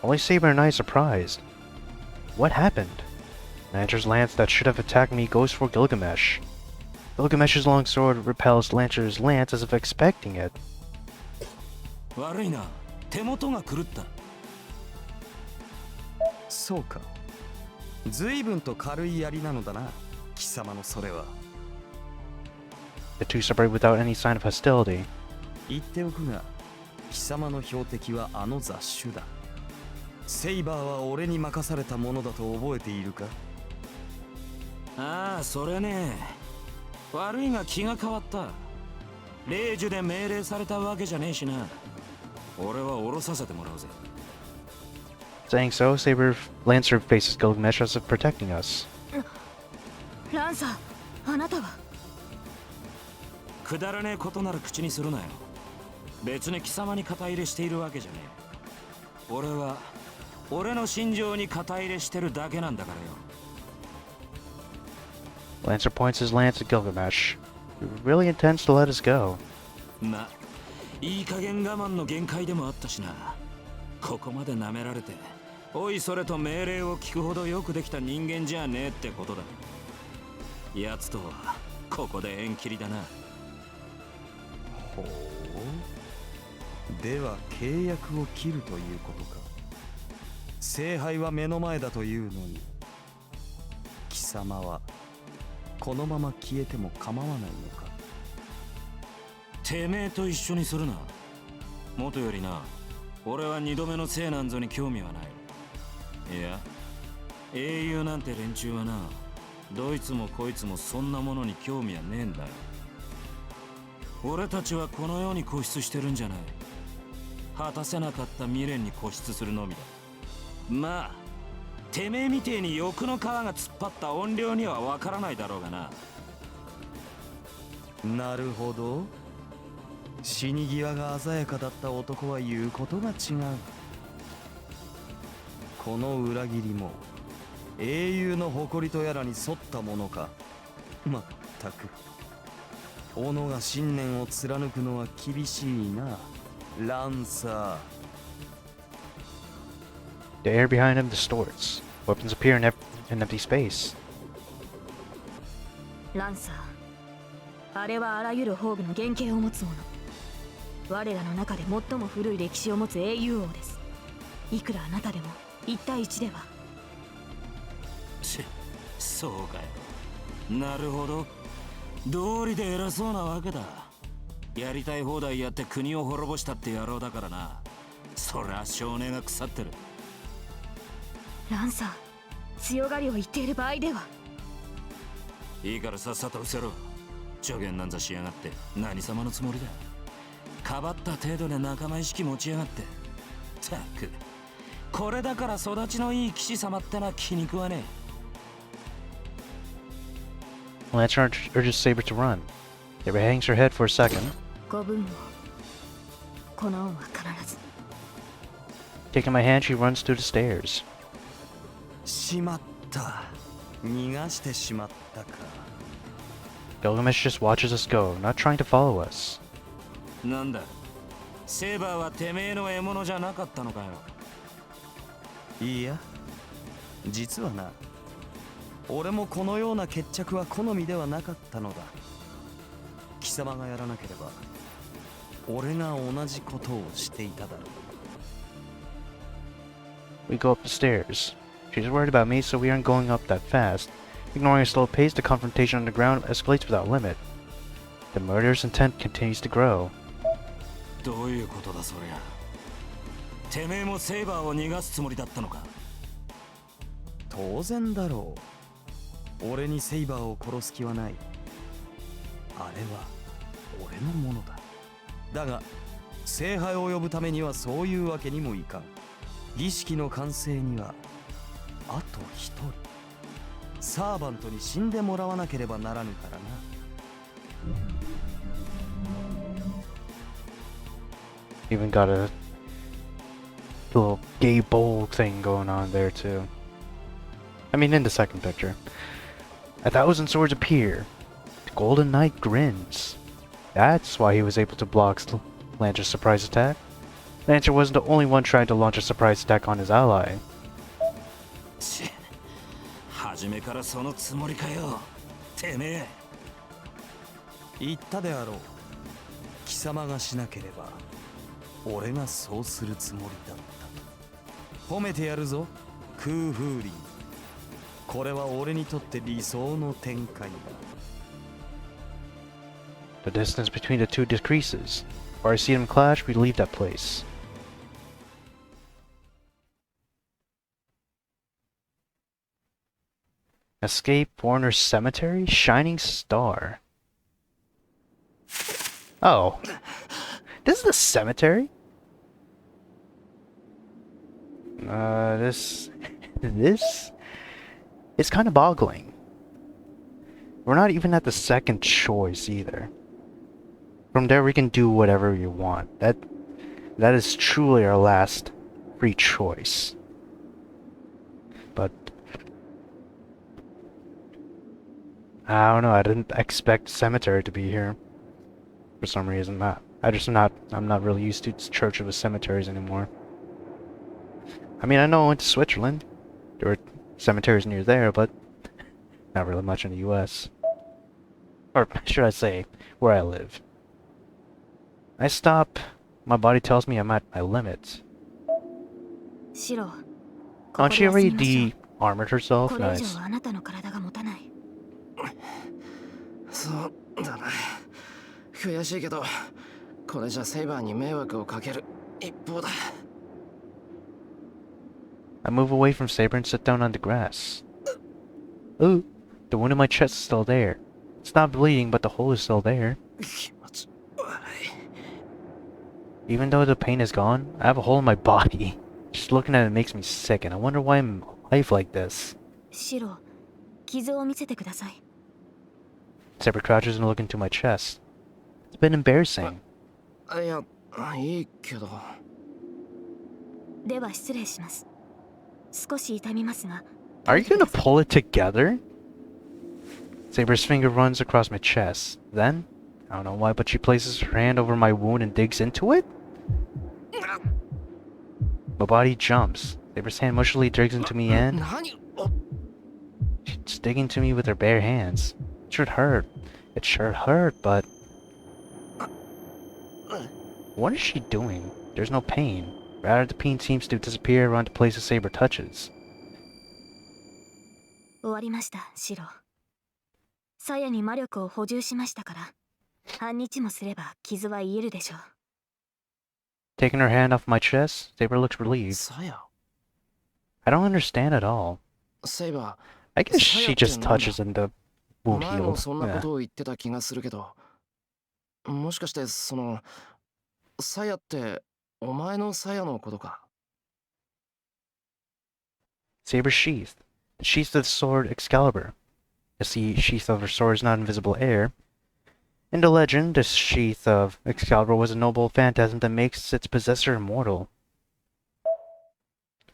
Only Saber and I are surprised. What happened? Lancer's lance that should have attacked me goes for Gilgamesh. Gilgamesh's long sword repels Lancer's lance as if expecting it. 悪いな、手元が狂った。そうか。随分と軽い槍なのだな、貴様のそれは。The two separate without any sign of hostility. 言っておくが、貴様の標的はあの雑種だ。セイバーは俺に任されたものだと覚えているか？ああ、それね。悪いが気が変わった。霊樹で命令されたわけじゃねえしな。俺は降ろさせてもらうぜ。Saying so, Lancer faces Gilgamesh as if protecting us. ランサー、あなたは。くだらねえことなら口にするなよ。別に貴様に肩入れしているわけじゃねえ。俺は俺の心情に肩入れしてるだけなんだからよ。Lancer points his lance at Gilgamesh. He really intends to let us go. ま、いい加減我慢の限界でもあったしな。ここまで舐められて、おいそれと命令を聞くほどよくできた人間じゃねえってことだ。奴とはここで縁切りだな。ほう。では契約を切るということか。聖杯は目の前だというのに、貴様はこのまま消えても構わないのか。てめえと一緒にするな。元よりな、俺は二度目の聖なんぞに興味はない。いや、英雄なんて連中はな、どいつもこいつもそんなものに興味はねえんだよ。俺たちはこの世に固執してるんじゃない。果たせなかった未練に固執するのみだ。まあてめえみてえに欲の皮が突っ張った怨霊にはわからないだろうがな。なるほど。死に際が鮮やかだった男は言うことが違う。この裏切りも英雄の誇りとやらに沿ったものか。まったく斧が信念を貫くのは厳しいな、ランサー。 The air behind him distorts. Weapons appear in empty space. ランサー、あれはあらゆる宝具の原型を持つもの。我らの中で最も古い歴史を持つ英雄王です。いくらあなたでも1対1では。そうかよ。なるほど。道理で偉そうなわけだ。やりたい放題やって国を滅ぼしたって野郎だからな。そりゃ少年が腐ってる。ランサー、強がりを言っている場合では。いいからさっさと失せろ。助言なんざしやがって何様のつもりだ。かばった程度で仲間意識持ちやがって。たくこれだから育ちのいい騎士様ってな気に食わねえ。 Lancer urges Saber to run. Saber hangs her head for a second. ご分をこの恩は必ず。 Taking my hand, she runs to the stairs. しまった、逃がしてしまったか。 Gilgamesh just watches us go, not trying to follow us. なんだ、セーバーはてめえの獲物じゃなかったのかよ。いや、実はな、俺もこのような決着は好みではなかったのだ。貴様がやらなければ俺が同じことをしていただろう。 We go up the stairs. She's worried about me, so we aren't going up that fast. Ignoring a slow pace, the confrontation on the ground escalates without limit. The murderer's intent continues to grow. どういうことだそりゃ。てめえもセイバーを逃がすつもりだったのか。当然だろう。俺にセイバーを殺す気はない。あれは俺のものだ。だが聖杯を呼ぶためにはそういうわけにもいかん。儀式の完成にはあと一人サーバントに死んでもらわなければならぬからな。Even got a little gay bowl thing going on there too. I mean, in the second picture. 1,000 swords appear. The Golden Knight grins. That's why he was able to block Lancer's surprise attack. Lancer wasn't the only one trying to launch a surprise attack on his ally. 初めからそのつもりかよ、てめえ。言ったであろう。貴様がしなければ俺がそうするつもりだったと。褒めてやるぞ、クーフーリー。これは俺にとって理想の展開だ。 The distance between the two decreases. Where I see them clash, we leave that place. Escape Warner's Cemetery? Shining Star. Oh. This is the cemetery? This is kind of boggling. We're not even at the second choice either. From there we can do whatever you want. That is truly our last free choice. But I don't know, I didn't expect cemetery to be here. For some reason. I'm not really used to churches with cemeteries anymore. I mean, I know I went to Switzerland. There were cemeteries near there, but not really much in the US. Or should I say, where I live. I stop. My body tells me I'm at my limit. シロ、 Oh, and she ここで already 休みましょう。 de-armored herself? これ以 Nice. 上あなたの体が持たない。そうだな。悔しいけど、これじゃセイバーに迷惑をかける一方だ。I move away from Saber and sit down on the grass. Ooh. The wound in my chest is still there. It's not bleeding, but the hole is still there. 気持ち悪い。 Even though the pain is gone, I have a hole in my body. Just looking at it makes me sick, and I wonder why I'm alive like this. シロ、傷を見せてください。 Saber crouches and looks into my chest. It's been embarrassing. いや、いいけど。では失礼します。少し痛みますが。 Are you gonna pull it together? Saber's finger runs across my chest. Then, I don't know why, but she places her hand over my wound and digs into it? My body jumps. Saber's hand mushily digs into me and 何？ she's digging to me with her bare hands. It should hurt. It sure hurt, but... What is she doing? There's no pain. Rather, the pain seems to disappear around the places Saber touches. 終わりました、シロ。鞘に魔力を補充しましたから、半日もすれば傷は癒えるでしょう。 Taking her hand off my chest, Saber looks relieved. さや。 I don't understand at all. セイバ I guess she just touches and the ー、 wound 前も heals. そんなこ Yeah. とを言ってた気がするけど、もしかしてそのさやってお前のさやのことか。 Saber's sheath. The sheath of the sword Excalibur. As the sheath of her sword is not invisible air. In the legend, the sheath of Excalibur was a noble phantasm that makes its possessor immortal.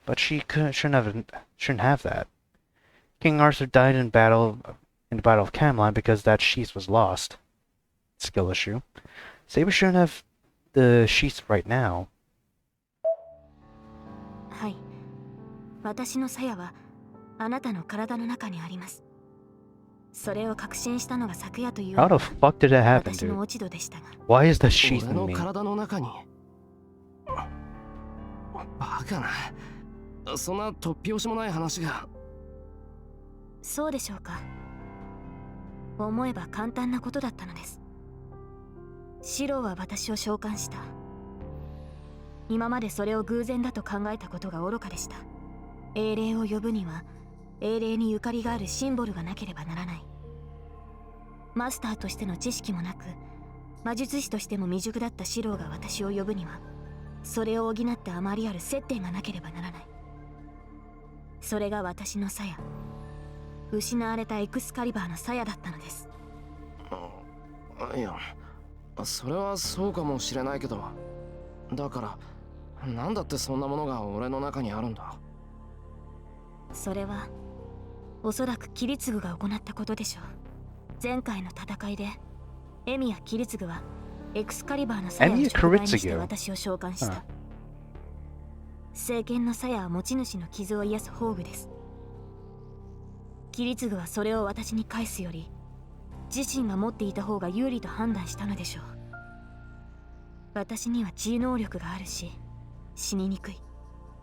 But shouldn't have that. King Arthur died in the Battle of Camelot because that sheath was lost. Skill issue. Saber shouldn't have the sheath right now. はい。私の鞘はあなたの体の中にあります。それを確信したのが昨夜という How the fuck did that happen, 私の dude? 落ち度でしたが。 Why is the sheath 俺 in の me? 体の中に。バカな。そんな突拍子もない話が。そうでしょうか。思えば簡単なことだったのです。シロは私を召喚した。今までそれを偶然だと考えたことが愚かでした。英霊を呼ぶには英霊にゆかりがあるシンボルがなければならない。マスターとしての知識もなく、魔術師としても未熟だったシロが私を呼ぶには、それを補ってあまりある接点がなければならない。それが私の鞘、失われたエクスカリバーの鞘だったのです。いや、それはそうかもしれないけど、だからなんだってそんなものが俺の中にあるんだ。それはおそらくキリツグが行ったことでしょう。前回の戦いでエミやキリツグはエクスカリバーの鞘を触媒にして私を召喚した。聖剣の鞘は持ち主の傷を癒す宝具です。キリツグはそれを私に返すより自身が持っていた方が有利と判断したのでしょう。私には治癒能力があるし死ににくい。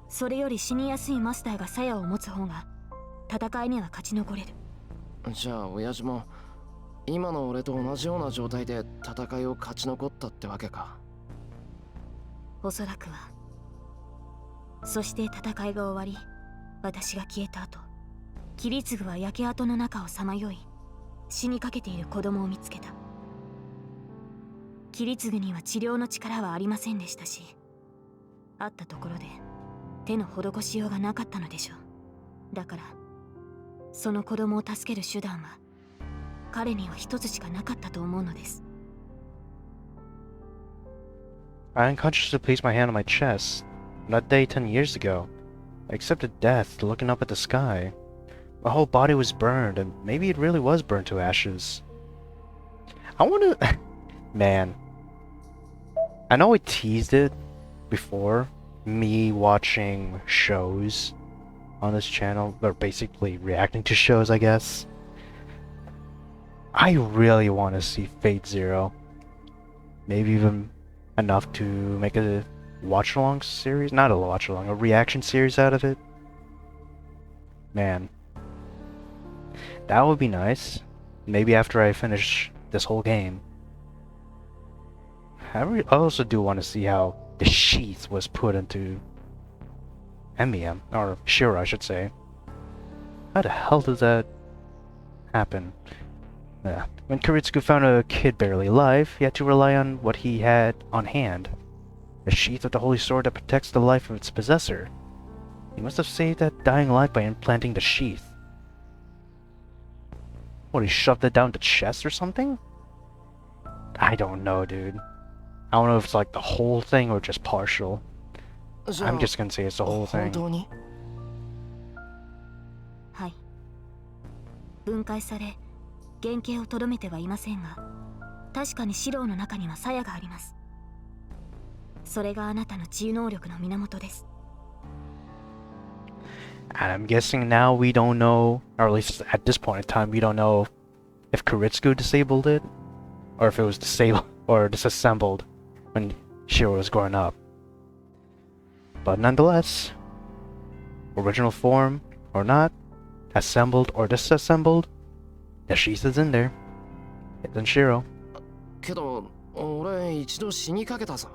それより死にやすいマスターが鞘を持つ方が戦いには勝ち残れる。じゃあ親父も今の俺と同じような状態で戦いを勝ち残ったってわけか。おそらくは。そして戦いが終わり、私が消えた後、キリツグは焼け跡の中をさまよい、死にかけている子供を見つけた。キリツグには治療の力はありませんでしたし、あったところで手の施しようがなかったのでしょう。だからその子供を助ける手段は彼には一つしかなかったと思うのです。 I unconsciously placed my hand on my chest. That day 10 years ago, I accepted death looking up at the sky. My whole body was burned, and maybe it really was burned to ashes. I wanna... Man. I know I teased it before, me watching shows on this channel, or basically reacting to shows, I guess. I really want to see Fate Zero. Maybe even enough to make a watch-along series? Not a watch-along, a reaction series out of it. Man. That would be nice. Maybe after I finish this whole game. I also do want to see how the sheath was put into MEM, or Shiro I should say. How the hell did that happen. When Kuritsugu found a kid barely alive, he had to rely on what he had on hand. A sheath of the holy sword that protects the life of its possessor. He must have saved that dying life by implanting the sheath. What, he shoved it down the chest or something? I don't know, dude. I don't know if it's like the whole thing or just partial. I'm just gonna say it's the whole 本 thing. 当にはい。分解され、原型をとどめてはいませんが、確かに四郎の中には鞘があります。それがあなたの治癒能力の源です。And I'm guessing now we don't know, or at least at this point in time, we don't know if Kuritsugu disabled it, or if it was disabled or disassembled when Shiro was growing up. But nonetheless, original form or not, assembled or disassembled, the sheath is in there. It's in Shiro. けど俺一度死にかけたぞ。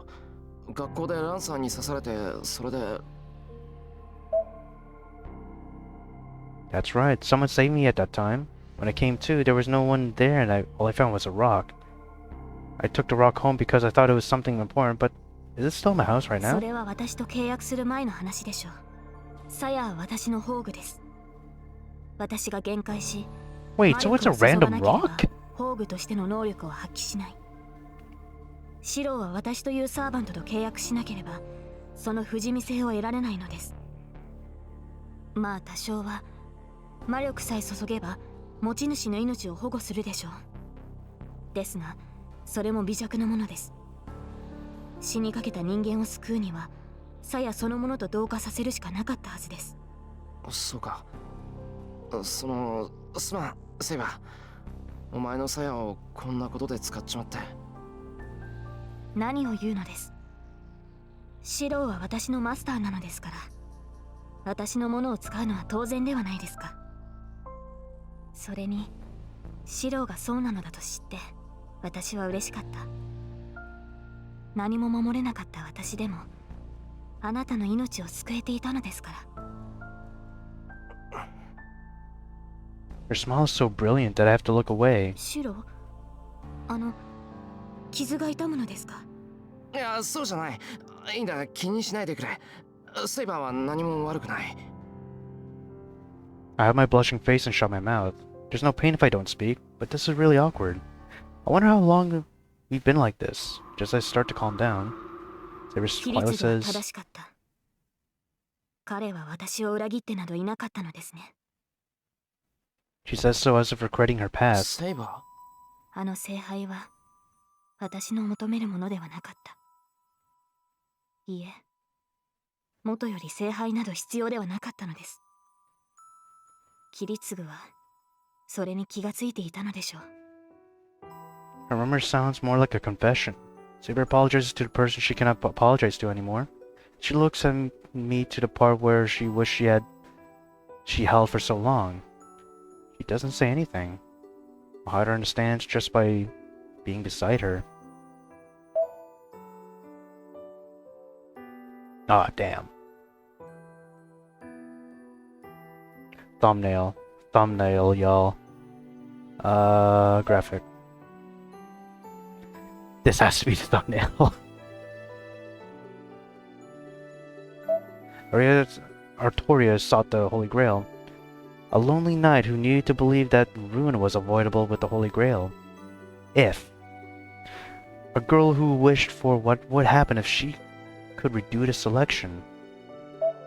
学校でランサーに刺されて、それで That's right, someone saved me at that time. When I came to, there was no one there and all I found was a rock. I took the rock home because I thought it was something important, but is it still in my house right そ now? れは私と契約する前の話でしょう。鞘は私の宝具です。私が限界し、 Wait, so it's a random rock? 宝具としての能力を発揮しない。シローは私というサーバントと契約しなければ、その不死身性を得られないのです。まあ多少は魔力さえ注げば持ち主の命を保護するでしょう。ですが、それも微弱なものです。死にかけた人間を救うには、鞘そのものと同化させるしかなかったはずです。そうか。すまん、セイバー。お前の鞘をこんなことで使っちまって。何を言うのです。シローは私のマスターなのですから、私のものを使うのは当然ではないですか。それに、シローがそうなのだと知って、私は嬉しかった。何も守れなかった私でも、あなたの命を救えていたのですから。Your smile is so brilliant that I have to look away. シロー、傷が痛むのですか？いや、そうじゃない。いいんだ、気にしないでくれ。セイバーは何も悪くない。I have my blushing face and shut my mouth. There's no pain if I don't speak, but this is really awkward. I wonder how long we've been like this, just as I start to calm down. Violet 正 says, しかった。彼は私を裏切ってなどいなかったのですね。she says so as if regretting her past. セイバあの聖杯は私の求めるものではなかった。いいえ、元より聖杯など必要ではなかったのです。桐次はそれに気がついていたのでしょう。Her murmur sounds more like a confession. Saber apologizes to the person she cannot apologize to anymore. She looks at me to the part where she wished she held for so long. She doesn't say anything. Hoizer understands just by being beside her. Ah, damn. Thumbnail, y'all. Graphic. This has to be the thumbnail. Artorias sought the Holy Grail. A lonely knight who needed to believe that ruin was avoidable with the Holy Grail. If. A girl who wished for what would happen if she could redo the selection.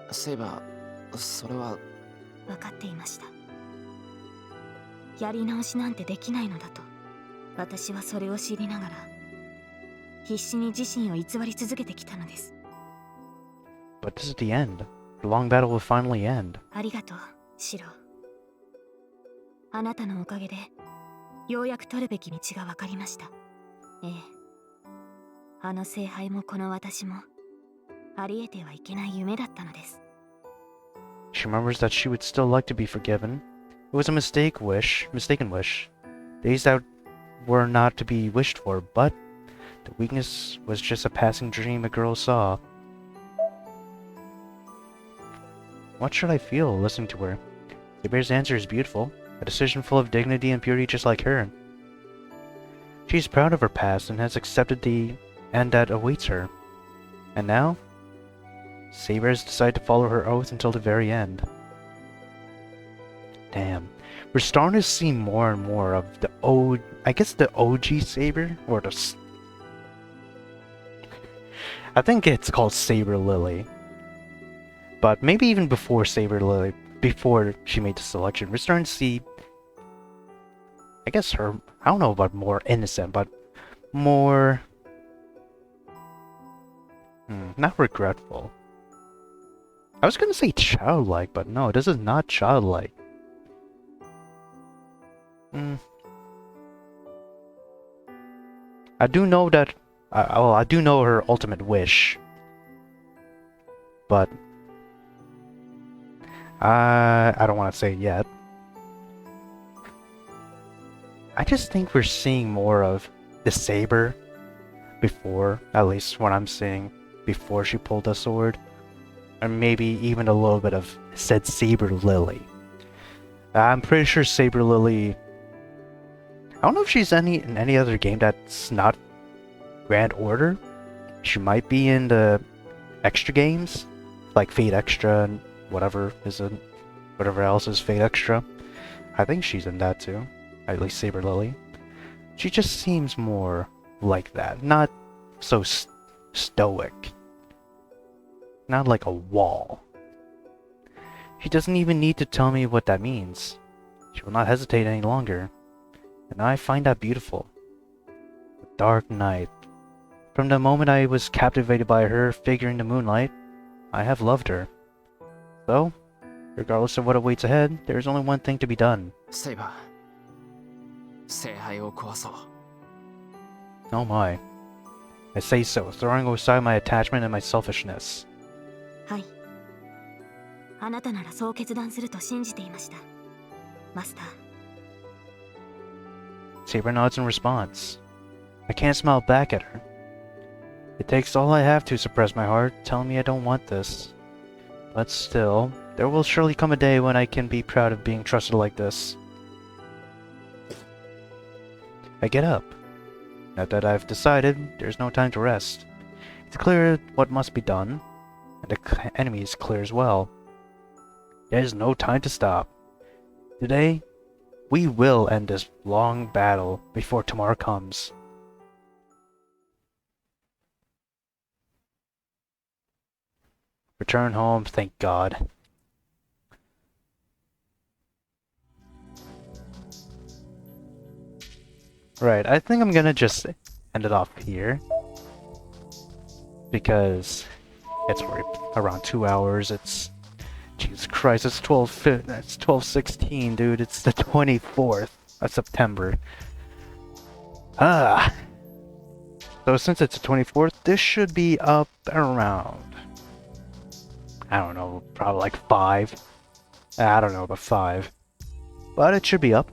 ー。セイバー、それは。分かっていました。やり直しなんてできないのだと。私はそれを知りながら、必死に自身を偽り続けてきたのです。But this is the end. The long battle will finally end. ありがとう、シロー。あなたのおかげで、ようやく取るべき道が分かりました。ええ。あの聖杯もこの私も、あり得てはいけない夢だったのです。She remembers that she would still like to be forgiven. It was a mistaken wish. Days that were not to be wished for, but the weakness was just a passing dream a girl saw. What should I feel listening to her? Saber's answer is beautiful. A decision full of dignity and purity just like her. She's proud of her past and has accepted the end that awaits her. And now, Saber has decided to follow her oath until the very end. Damn. We're starting to see more and more of the the OG Saber, or I think it's called Saber Lily. But maybe even before Saber Lily, before she made the selection, we're starting to see, I guess her, I don't know about more innocent, but more, not regretful. I was gonna say childlike, but no, this is not childlike. I do know that, I do know her ultimate wish, but I don't want to say it yet. I just think we're seeing more of the Saber before, at least what I'm seeing, before she pulled the sword. And maybe even a little bit of said Saber Lily. I'm pretty sure Saber Lily, I don't know if she's in any other game that's not Grand Order. She might be in the extra games, like Fate Extra and whatever else is Fate Extra. I think she's in that too, at least Saber Lily. She just seems more like that, not so stoic, not like a wall. She doesn't even need to tell me what that means. She will not hesitate any longer, and I find that beautiful. The dark night. From the moment I was captivated by her figure in the moonlight, I have loved her. So, regardless of what awaits ahead, there is only one thing to be done. Saber, 聖杯を壊そう。 Oh my. I say so, throwing aside my attachment and my selfishness. はい。あなたならそう決断すると信じていました。マスター。 Saber nods in response. I can't smile back at her. It takes all I have to suppress my heart, telling me I don't want this. But still, there will surely come a day when I can be proud of being trusted like this. I get up. Now that I've decided, there's no time to rest. It's clear what must be done, and the enemy is clear as well. There's no time to stop. Today, we will end this long battle before tomorrow comes. Return home, thank God. Right, I think I'm gonna just end it off here. Because it's around 2 hours, it's... Jesus Christ, it's 12/16, dude, it's the 24th of September. So since it's the 24th, this should be up around... I don't know, probably like 5. I don't know about 5. But it should be up.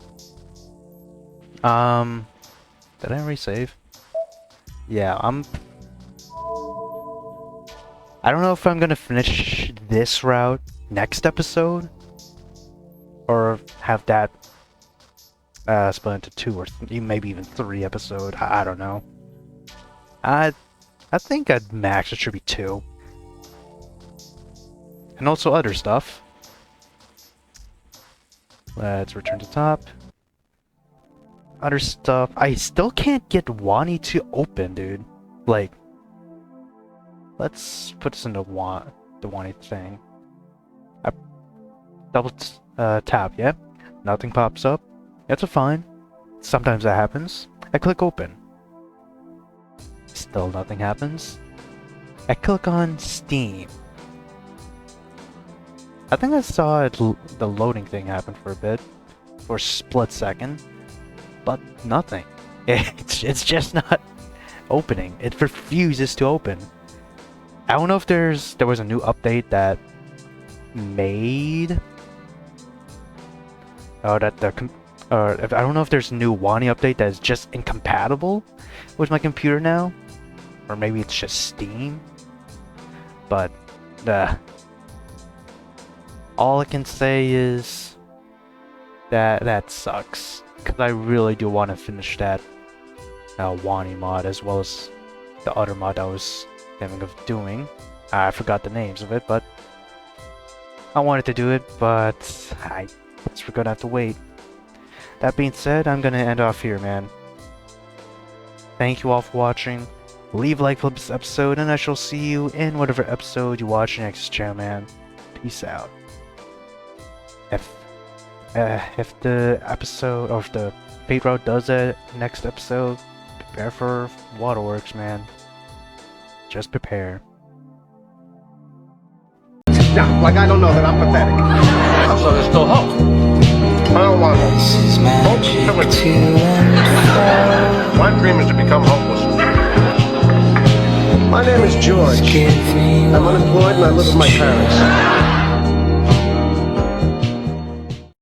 Did I already save? Yeah, I don't know if I'm gonna finish this route next episode, or have that split into 2 or maybe even 3 episodes. I don't know. I think at max it should be 2. And also other stuff. Let's return to top. Other stuff. I still can't get Wani to open, dude. Like, let's put this into the Wani thing. I double tap, yeah? Nothing pops up. That's fine. Sometimes that happens. I click open. Still nothing happens. I click on Steam. I think I saw the loading thing happen for a bit. For a split second. But nothing. It's just not opening. It refuses to open. I don't know if there was a new update that made... I don't know if there's a new Wani update that is just incompatible with my computer now. Or maybe it's just Steam. But, all I can say is... That sucks. Because I really do want to finish that Wani mod as well as the other mod I was thinking of doing. I forgot the names of it, but I wanted to do it, but I guess we're gonna have to wait. That being said, I'm gonna end off here, man. Thank you all for watching. Leave a like for this episode, and I shall see you in whatever episode you watch next channel, man. Peace out. If the episode, or if the Fate Route does a next episode, prepare for Waterworks, man. Just prepare. Yeah, like I don't know that I'm pathetic. So there's still hope. I don't want hope. Hope's killing me. My dream is to become hopeless. My name is George. I'm unemployed and I live with my parents.